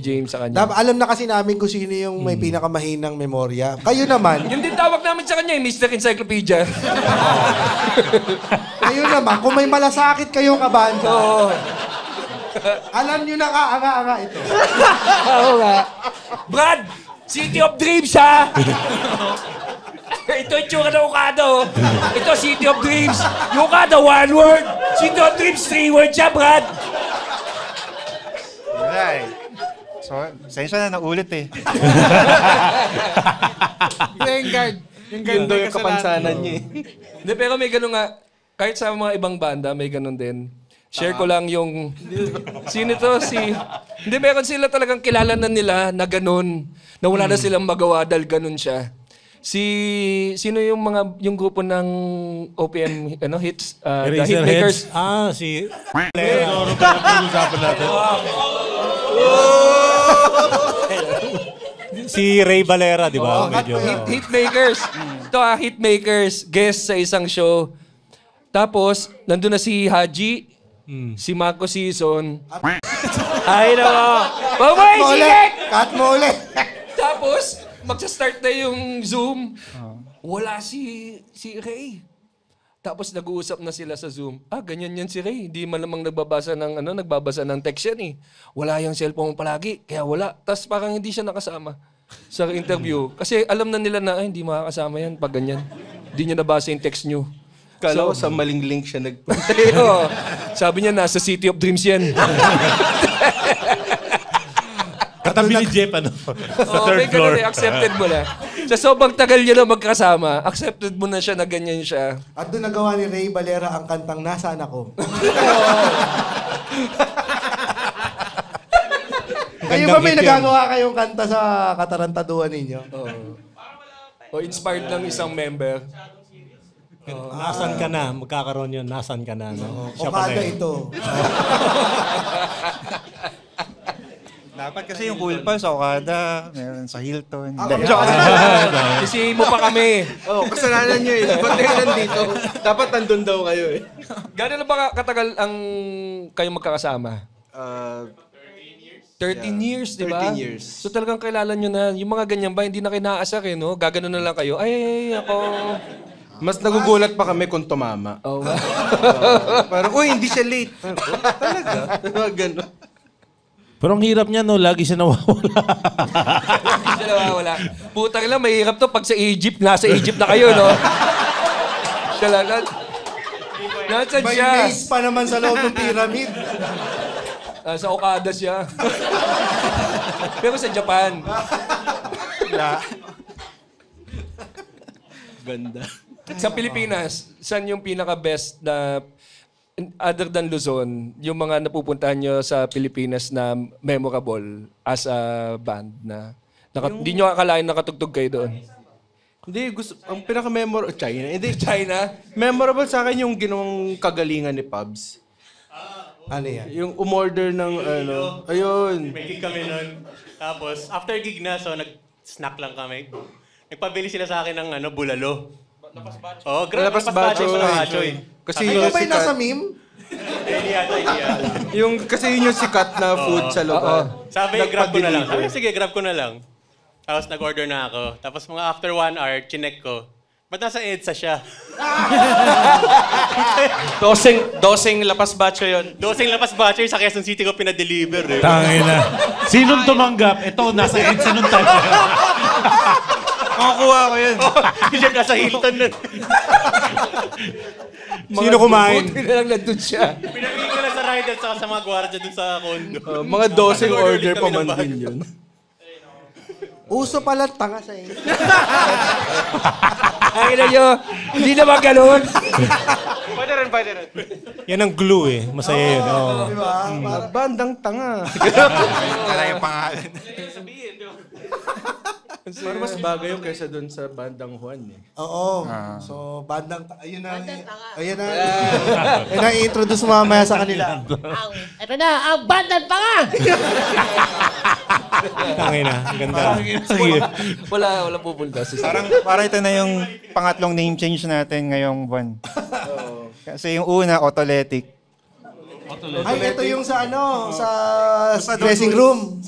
James sa kanya. Alam na kasi namin kung sino yung may pinakamahinang memorya. Kayo naman. Yung din tawag namin sa kanya, Mr. Encyclopedia. Kayo naman, kung may malasakit kayong kabanda. Alam nyo na anga ito. Oo nga. Brad! City of Dreams, ha? Ito yung tsura ng Okada, Ito, City of Dreams. Yung Okada, one word. City of Dreams, 3 words siya, Brad. Alright. So, sensya na naulit eh. Yung guard. Yun daw yung kapansanan niya eh. Hindi, pero may ganun nga. Kahit sa mga ibang banda, may ganun din. Share ko lang yung... Sino to? Hindi, meron sila talagang kilala na nila na ganun. Na wala na silang magawa dahil ganun siya. Sino yung grupo ng OPM hits? The Hitmakers. Si... Pinag-uusapan natin. Si Ray Valera, di ba? Hitmakers. Ito Hitmakers. Guest sa isang show. Tapos, nandun na si Haji, si Marco Season. Ay, nako. Babay, sikik! Cut mo ulit. Tapos, magsa-start na yung Zoom. Wala si Ray. Tapos nag-uusap na sila sa Zoom. Ganyan yan si Ray. Hindi malamang nagbabasa ng text yan eh. Wala yung cellphone palagi, kaya wala. Tapos parang hindi siya nakasama sa interview. Kasi alam na nila na, hindi makakasama yan pag ganyan. Hindi niya nabasa yung text niyo. Kala ko sa maling link siya nagpunta. Sabi niya, nasa City of Dreams yan. Katabi ni Jeff, sa third floor. Accepted mo na. Sa sobrang tagal niya na magkasama, accepted mo na siya na ganyan siya. At doon nagawa ni Ray Valera ang kantang Nasaan Ako. Kayo ba may nagagawa kayong kanta sa katarantaduhan ninyo? O inspired ng isang member. Nasaan ka na? Magkakaroon yun. Nasaan ka na? No? Okada ito. Dapat kasi yung Cool Pals sa Okada, meron sa Hilton. Kasi mo pa kami. Kasalanan nyo eh. Ba't kayo nandito? Dapat nandun daw kayo eh. Gano'n na ba katagal ang kayong magkakasama? 13 years, di ba? 13 years. So talagang kilala nyo na, yung mga ganyan ba, hindi na kinaasar eh, no? Gaganon na lang kayo, ako... Mas nagugulat pa kami kung tumama. Parang, uy, hindi siya late. Talaga? Gano'n. Pero ang hirap niya, no? Lagi siya nawawala. Lagi siya nawawala. Putang lang, mahirap to pag sa Egypt, nasa Egypt na kayo, no? Siya lang. Nasaan May siya? maze pa naman sa loob ng pyramid. Sa Okada siya. Pero sa Japan. Ganda. Sa Pilipinas, saan yung pinaka-best na, other than Luzon, yung mga napupuntahan nyo sa Pilipinas na memorable as a band na hindi nyo akalain nakatugtog kayo doon? Hindi, ang pinaka-memorable, China. Hindi, China. Memorable sa akin yung ginawang kagalingan ni Pubs. Ano yan? Yung umorder ng ayun. May gig kami nun. Tapos, after gig na, so nag-snack lang kami. Nagpabili sila sa akin ng bulalo. Lapas Bachoy. Kasi yun yung sikat. Nasa meme? Hindi yata. Kasi yun yung sikat na food sa lugar. Sabi, grab ko na lang. Sabi, sige, grab ko na lang. Tapos nag-order na ako. Tapos mga after 1 hour, chinek ko. Ba't nasa EDSA siya? Dosing Lapas Bachoy yun. Dosing Lapas Bachoy sa Quezon City ko pinadeliver eh. Tangin na. Sinong tumanggap? Ito, nasa EDSA nung time. Makakuha ko yun. Siya nasa Hilton nun. Sino kumain? Buti na lang nandun siya. Pinabigyan ko lang sa rider sa mga gwardiya dun sa condo. Mga dosing order pa man din yun. Uso pala tanga sa inyo. Ay na nyo, hindi naman ganun. Pwede rin. Yan ang glue eh. Masaya yun. Diba? Bandang tanga. Wala yung pangalan. Pero mas bagay yung kaysa dun sa bandang Juan eh. Oo. So, bandang ayun na. Ayun na i-introduce mo mamaya sa kanila. Ito na, ang bandang tanga! Tangin na. Ang ganda. Wala pupunta. Parang ito na yung pangatlong name change natin ngayong buwan. Kasi yung una, Autoletic. Ay, ito yung sa sa dressing room.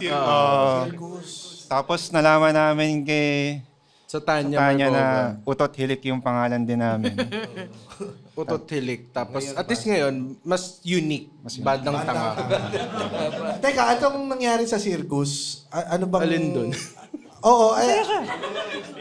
Tapos nalaman namin kay Sa Tanya na Utot Hilik yung pangalan din namin. Utot Hilik. Tapos at least ngayon, mas unique. Bandang tanga. Teka, anong nangyari sa circus? Ano bang... Alin dun? Oo.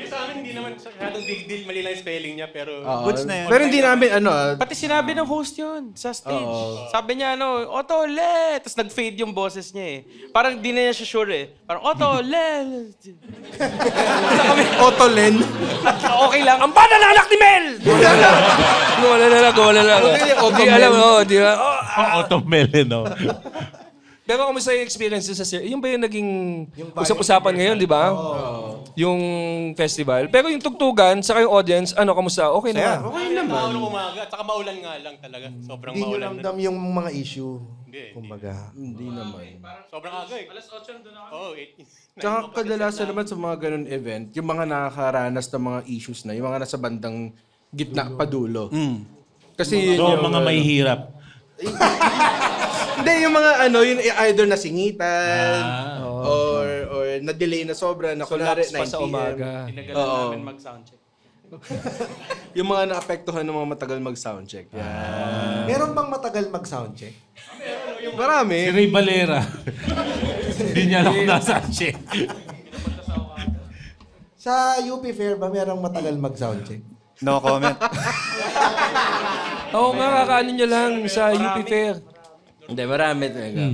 Sa amin, hindi naman masyadong big deal. Mali lang yung spelling niya, pero... Goods na yan. Pero hindi namin Pati sinabi ng host yun sa stage. Sabi niya, Otole! Tapos nag-fade yung boses niya eh. Parang di na niya siya sure eh. Parang, Otole! Otolen. Okay lang. Ang bana ng anak ni Mel! Wala na lang. Di alam, di na. Automel, no? Pero kumusta yung experiences sa Yung ba yung naging usap-usapan ngayon, di ba? Yung festival. Pero yung tugtugan, saka yung audience, kamusta? Okay naman. Okay naman. Maulong umaga, at saka maulan nga lang talaga. Sobrang Hindi nyo maulan. ramdam yung mga issue. Kumbaga. Hindi naman. Sobrang aga eh. Alas 8 doon ako. Oo, 8. Tsaka kadalasan naman sa mga ganun event, yung mga nakakaranas ng mga issues na, yung mga nasa bandang gitna pa dulo. Kasi So, mga may hirap. Hindi, yung mga yung either nasingitan, or na-delay na sobra, na kunwari 9 pa sa umaga. Tinagalan namin mag-soundcheck. Yung mga naapektuhan ng mga matagal mag-soundcheck. Meron bang matagal mag-soundcheck? Marami. Si Ray Valera. Hindi niya alam kung nasaan siya. Sa UP Fair ba merong matagal mag-soundcheck? No comment. Oo nga, kakaano niya lang sa UP Fair. Hindi, marami talaga.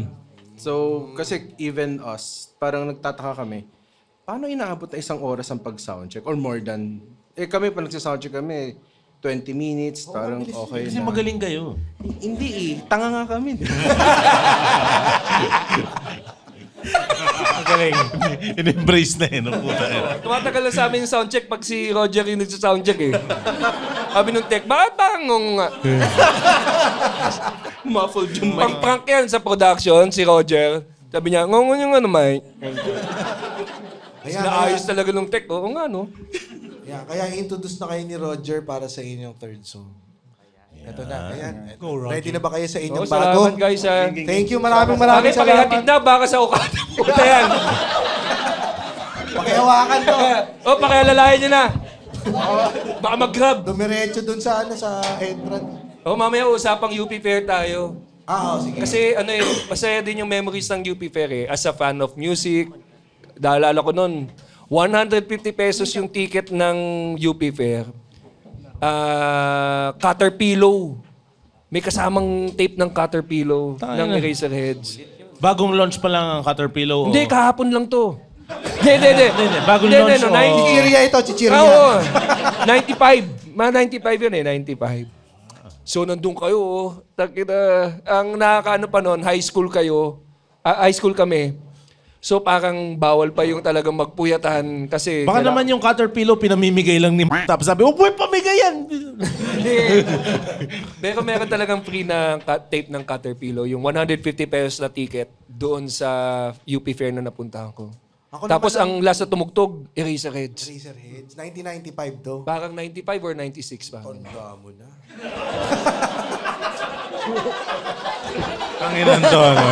So, kasi even us, parang nagtataka kami, paano inaabot na 1 oras ang pag-soundcheck? Or more than, kami pa nagsa-soundcheck kami, 20 minutes, parang okay Kasi na. magaling kayo. Hindi tanga nga kami. Magaling. In-embrace na no? Puta. Tumatagal na sa amin yung soundcheck pag si Roger yung nagsa-soundcheck eh. Sabi nung tech, bakit parang nga? Muffled yung mic. Pang-prank yan sa production, si Roger. Sabi niya, ngongon yung mic. Naayos talaga nung tech. Oo nga, no? Kaya introduce na kayo ni Roger para sa inyong third song. Ito na, ayan. Go, Roger. Ready na ba kayo sa inyong Salamat bago? guys. Thank you, maraming salamat. Pakihatid na, baka sa Okada. Puta yan. Pakihawakan to. Pakialalayan niyo na. Baka mag-grab. Dumiretso dun sa entrance. Mamaya usapang UP Fair tayo. Sige. Kasi masaya din yung memories ng UP Fair eh. As a fan of music, naalala ko nun, 150 pesos yung ticket ng UP Fair. Caterpillar. May kasamang tape ng Caterpillar ng Eraserheads. Bagong launch pa lang ang Caterpillar. Hindi, kahapon lang to. Hindi. Bagong launch. Chichirya ito, chichirya. Oo. 95. Mga 95 yun eh, 95. So, nandun kayo. Ang nakakaano pa nun, high school kayo. High school kami. So, parang bawal pa yung talagang magpuyatan kasi... Baka naman yung Caterpillar pinamimigay lang ni tapos sabi, boy, pamigay yan! Hindi. Pero meron talagang free na tape ng Caterpillar. Yung 150 pesos na ticket doon sa UP Fair na napuntahan ko. Tapos ang last na tumugtog, Eraserheads. Eraserheads. 1995 to. Parang 95 or 96 pa. Tanda mo na. Ang ilan to, no?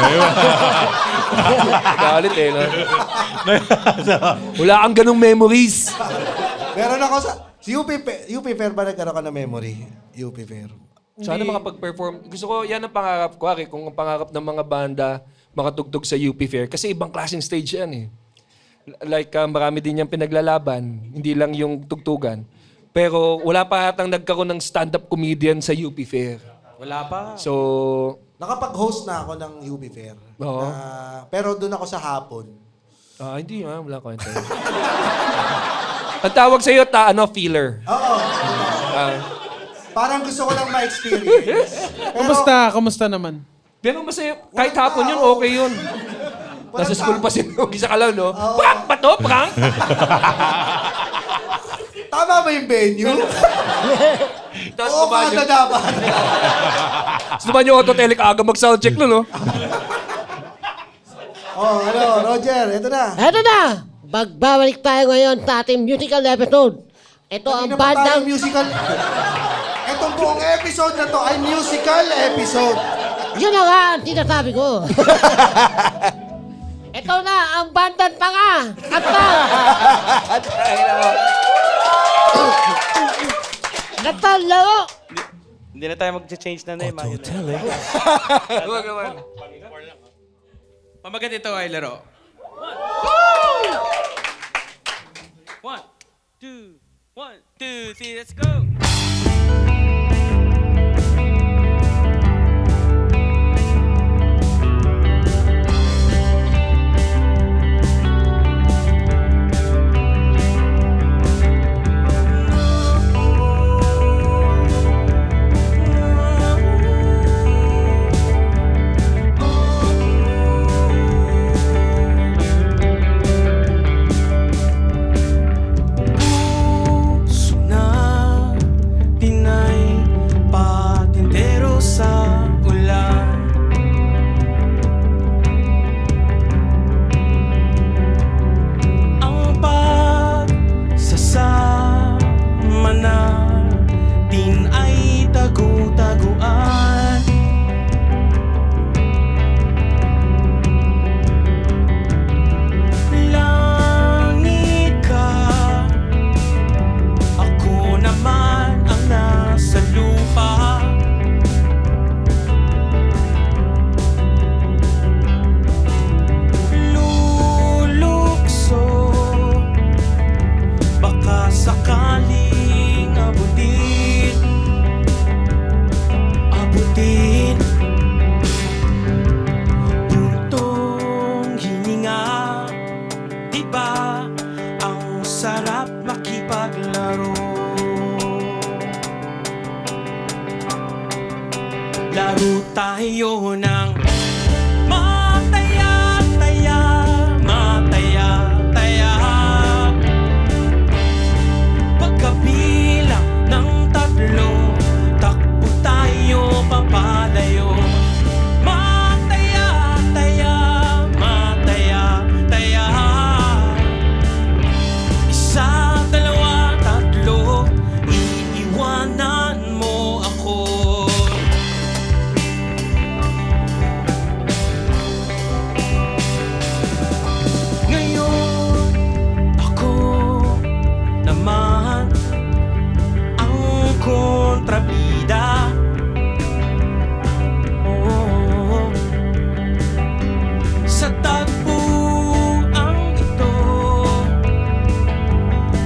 Galit eh, no? Wala kang ganong memories. Meron ako sa... UP Fair ba nagkaroon ka na memory? UP Fair. Sana makapag-perform. Gusto ko, yan ang pangarap ko. Kung ang pangarap ng mga banda makatugtog sa UP Fair. Kasi ibang klaseng stage yan eh. Like, marami din yung pinaglalaban. Hindi lang yung tugtugan. Pero wala pa hatang nagkaroon ng stand-up comedian sa UP Fair. Wala pa. So... Nakapag-host na ako ng UP Fair. Oo. Pero doon ako sa hapon. Hindi wala kwenta. Ang tawag sa'yo, feeler. Oo. Parang gusto ko lang ma-experience. Kamusta naman? Pero masaya, kahit hapon yun, okay yun. Nasa school pa isa ka lang, no? Prank ba to? Prank? Tama ba yung venue? Oo, kada dapat. Gusto naman yung Autotelic aga mag-soundcheck no? Roger, ito na. Ito na! Magbabalik tayo ngayon sa ating musical episode. Ito ang bandang... musical... Itong buong episode na to ay musical episode. Yun na nga ang sinasabi ko. Ito na ang bandang tanga at natalaro. Hindi na tayo mag-change na name. Huwag naman. Pamagat ito ay laro. 1, 2, 3, let's go! tayo ng mataya-taya, mataya-taya. Pagkabilang ng 3, takbo tayo papalayo. Mataya-taya, mataya-taya. 1, 2, 3, iiwanan mo ako. Ngayon, ako naman ang kontrabida. Oh, sa tagpuang ito,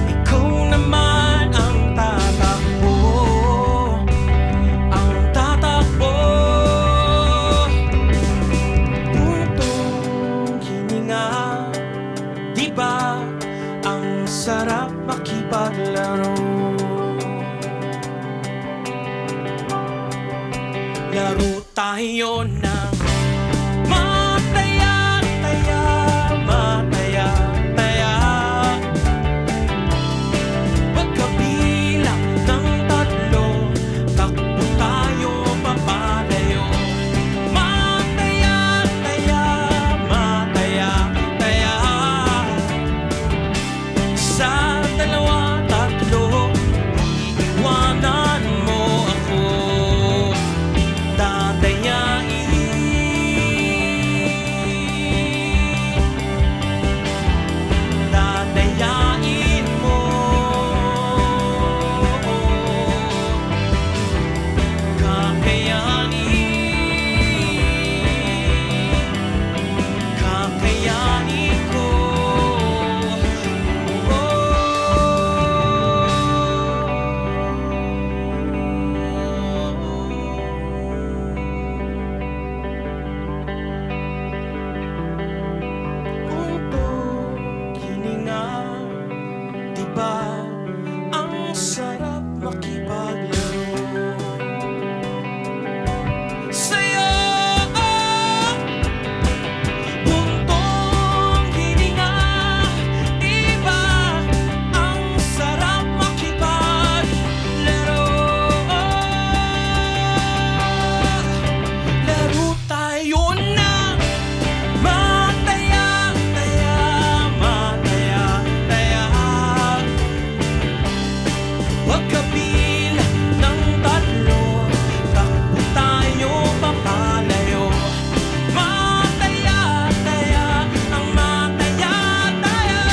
ikaw naman ang tatakbo, ang tatakbo. Buntong hininga, di ba ang sarap makipaglaro? Laro tayo ng mataya-taya, mataya-taya. Pagkabilang ng 3, takbo tayo papalayo. Mataya-taya, mataya-taya. 1, 2, 3, iiwanan mo ako. Dadayain mo. Kakayanin ko. Hininga, di ba ang sarap makipaglaro sa'yo? Buntong hininga, di ba ang sarap makipaglaro? Laro tayo ng mataya-taya, mataya-taya. Pagkabilang ng 3, takbo tayo papalayo. Mataya-taya, ang mataya-taya.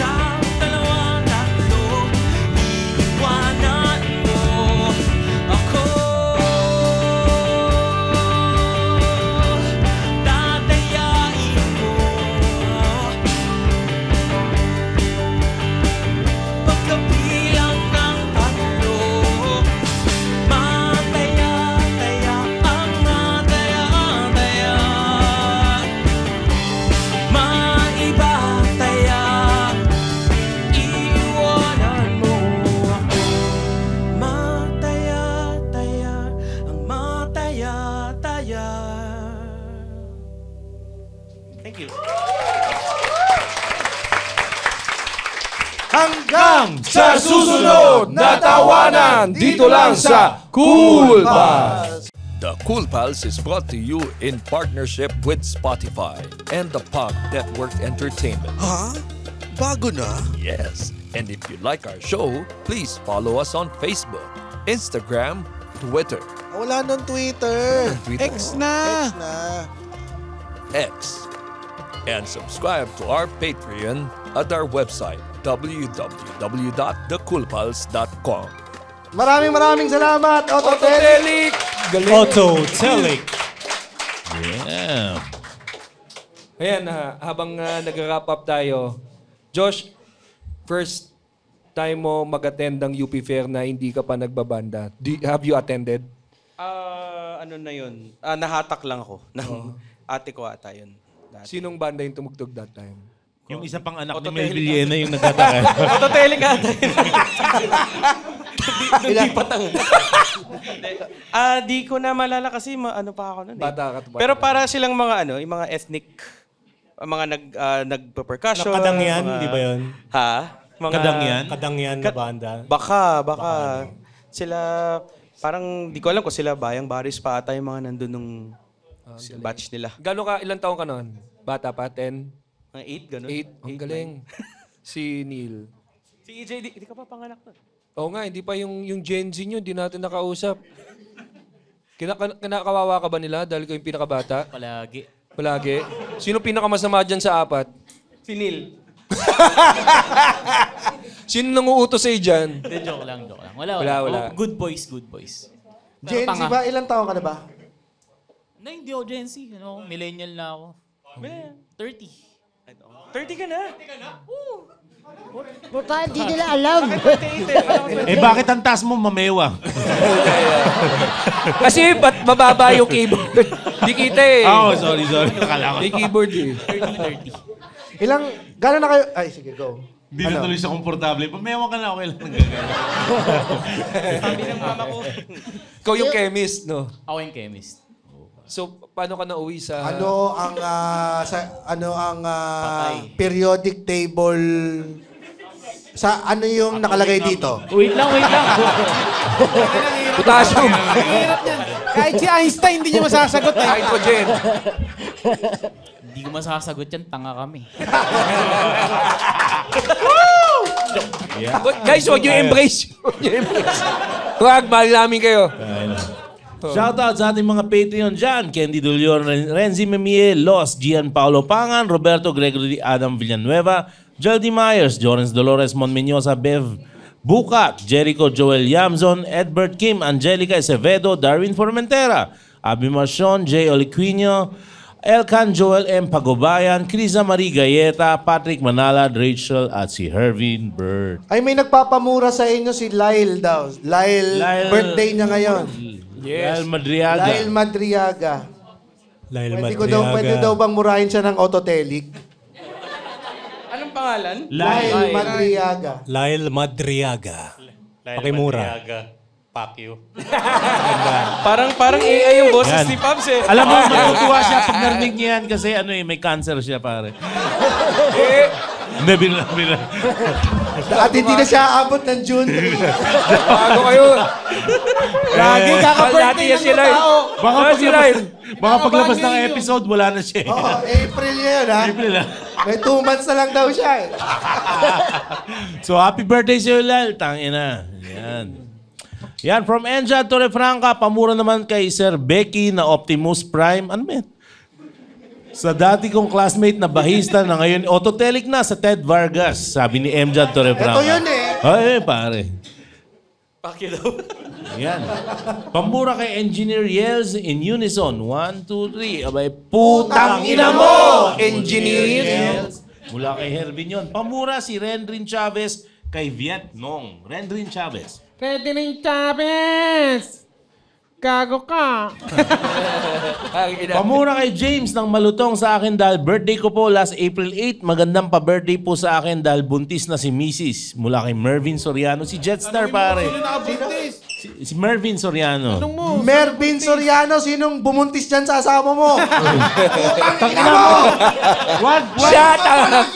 1, 2, 3, iiwanan mo ako. Dadayain mo. Pagkabilang ng 3, mataya-taya, ang mataya-taya. Maiba-taya, iiwanan mo ako. Mataya-taya, ang mataya-taya. Thank you. Hanggang sa susunod na tawanan dito lang sa Cool Pals. The Cool Pals is brought to you in partnership with Spotify and the Pod Network Entertainment. Ha? Bago na? Yes. And if you like our show, please follow us on Facebook, Instagram, Twitter. Wala nang Twitter. Twitter. X na. X. And subscribe to our Patreon at our website, www.thecoolpals.com. Maraming salamat, Autotelic! Autotelic. Yeah. Ayan, habang nag-wrap up tayo, Josh, first time mo mag-attend ng UP Fair na hindi ka pa nagbabanda. Have you attended? Ano na yun? Nahatak lang ako. Ate ko ata yun. Dati. Sinong banda yung tumugtog that time? Yung isa pang anak ni Mel Villena yung nagtataka. Autotelic ata yun. Hindi pa tanga. Di ko na malala kasi ano pa ako nun eh. Bata ka. Pero para silang mga yung mga ethnic, mga nagpa-percussion. Kadangyan, di ba yun? Ha? Mga, Kadangyan na banda. Baka. Sila, parang di ko alam kung sila Bayang Baris pa ata yung mga nandun nung batch nila. Ilang taong ka nun? Bata pa, 10? 8, gano'n. 8. Ang galing. Si Neil. Si EJ, di ka pa panganak nun? Oo nga, hindi pa yung Gen Z nyo, hindi natin nakausap. Kinakawawa ka ba nila dahil ko yung pinakabata? Palagi. Sino pinakamasama dyan sa 4? Si Neil. Sino nanguutos sa'yo dyan? Joke lang. Wala. Good boys. Gen Z ba? Ilang taon ka na ba? Hindi ako Gen Z. Millennial na ako. 30. 30 ka na? Puta, hindi nila alam. Bakit ang taas mo mamewa? Kasi ba't mababa yung keyboard? Di kita eh. Sorry. Nakala ko. May keyboard eh. 30. Gano'n na kayo? Ay, sige, go. Hindi na tuloy sa komportable. Pamewa ka na, okay lang nang gagawin. Sabi ng mama ko. Ikaw yung chemist, no? Ako yung chemist. So, paano ka nauwi sa... Ano ang periodic table sa ano yung nakalagay dito? Wait lang. Potassium. Hirap yan. Kahit si Einstein, hindi niya masasagot eh. Hydrogen. Hindi ko masasagot yan, tanga kami. Guys, huwag niyo embrace. Huwag, mahal namin kayo. Shoutout sa ating mga Patreon dyan. Candy Dulion, Renzi Memie, Los, Gian Paulo Pangan, Roberto Gregory, Adam Villanueva, Jody Myers, Jorens Dolores Monmeñosa, Bev Bukat, Jericho Joel Yamzon, Edbert Kim, Angelica Acevedo, Darwin Formentera, Abby Marcion, Jay Oliquino, Elkan Joel M. Pagobayan, Criza Marie Gayeta, Patrick Manalad, Rachel at si Hervin Bird. Ay, may nagpapamura sa inyo si Lyle daw. Lyle. Birthday niya ngayon. Yes. Lyle Madriaga. Pwede daw bang murahin siya ng autotelic? Anong pangalan? Lyle Madriaga. Lyle Madriaga. Pakimura. Fuck you. parang AI yung boses ni Pabs eh. Alam mo, matutuwa siya pag narinig niya yan kasi may cancer siya pare. Hindi, bila. At hindi na siya abot ng June 3. Bago kayo. Lagi kaka-birthday ng tao. Baka paglabas ng episode, wala na siya. April yun ha. April ha. May 2 months na lang daw siya eh. So, happy birthday sa'yo, Lal. Tangina. Yan, from Enja Torrefranca, pamura naman kay Sir Becky na Optimus Prime. Ano ba yan? Sa dati kong classmate na bahista na ngayon, autotelic na sa Ted Vargas, sabi ni Enja Torrefranca. Ito yun eh. Ay, pare. Fuck you daw. Yan. Pamura kay Engineer Yels in unison. 1, 2, 3. Abay, putang ina mo! Engineer Yels. Mula kay Hervin yun. Pamura si Rendrin Chavez kay Vietnong. Rendrin Chavez. Rendrin Chavez! Gago ka. Pamura kay James ng malutong sa akin dahil birthday ko po last April 8. Magandang pa-birthday po sa akin dahil buntis na si Mrs. Mula kay Mervin Soriano. Si Jetstar pare. Si Mervin Soriano. Mervin Soriano, sinong bumuntis dyan sa asawa mo? Tangina mo! Wag! Siya!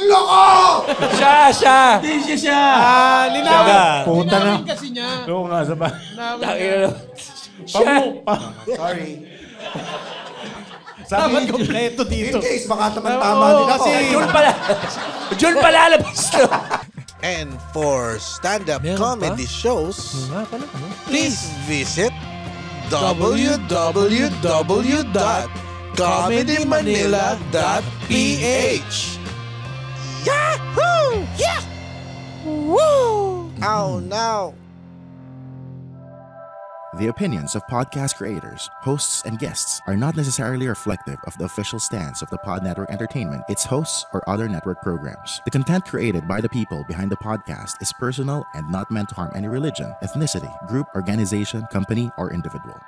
Loko! Siya! Hindi siya! Linawin. Puta na. Linawin kasi niya. Oo nga, sa ba? Sorry. Dapat kompleto dito. In case, baka tama din ako. June pala labas to. And for stand-up comedy shows, please visit www.comedymanila.ph. Yahoo! Yeah! Woo! Oh no! The opinions of podcast creators, hosts, and guests are not necessarily reflective of the official stance of the Pod Network Entertainment, its hosts, or other network programs. The content created by the people behind the podcast is personal and not meant to harm any religion, ethnicity, group, organization, company, or individual.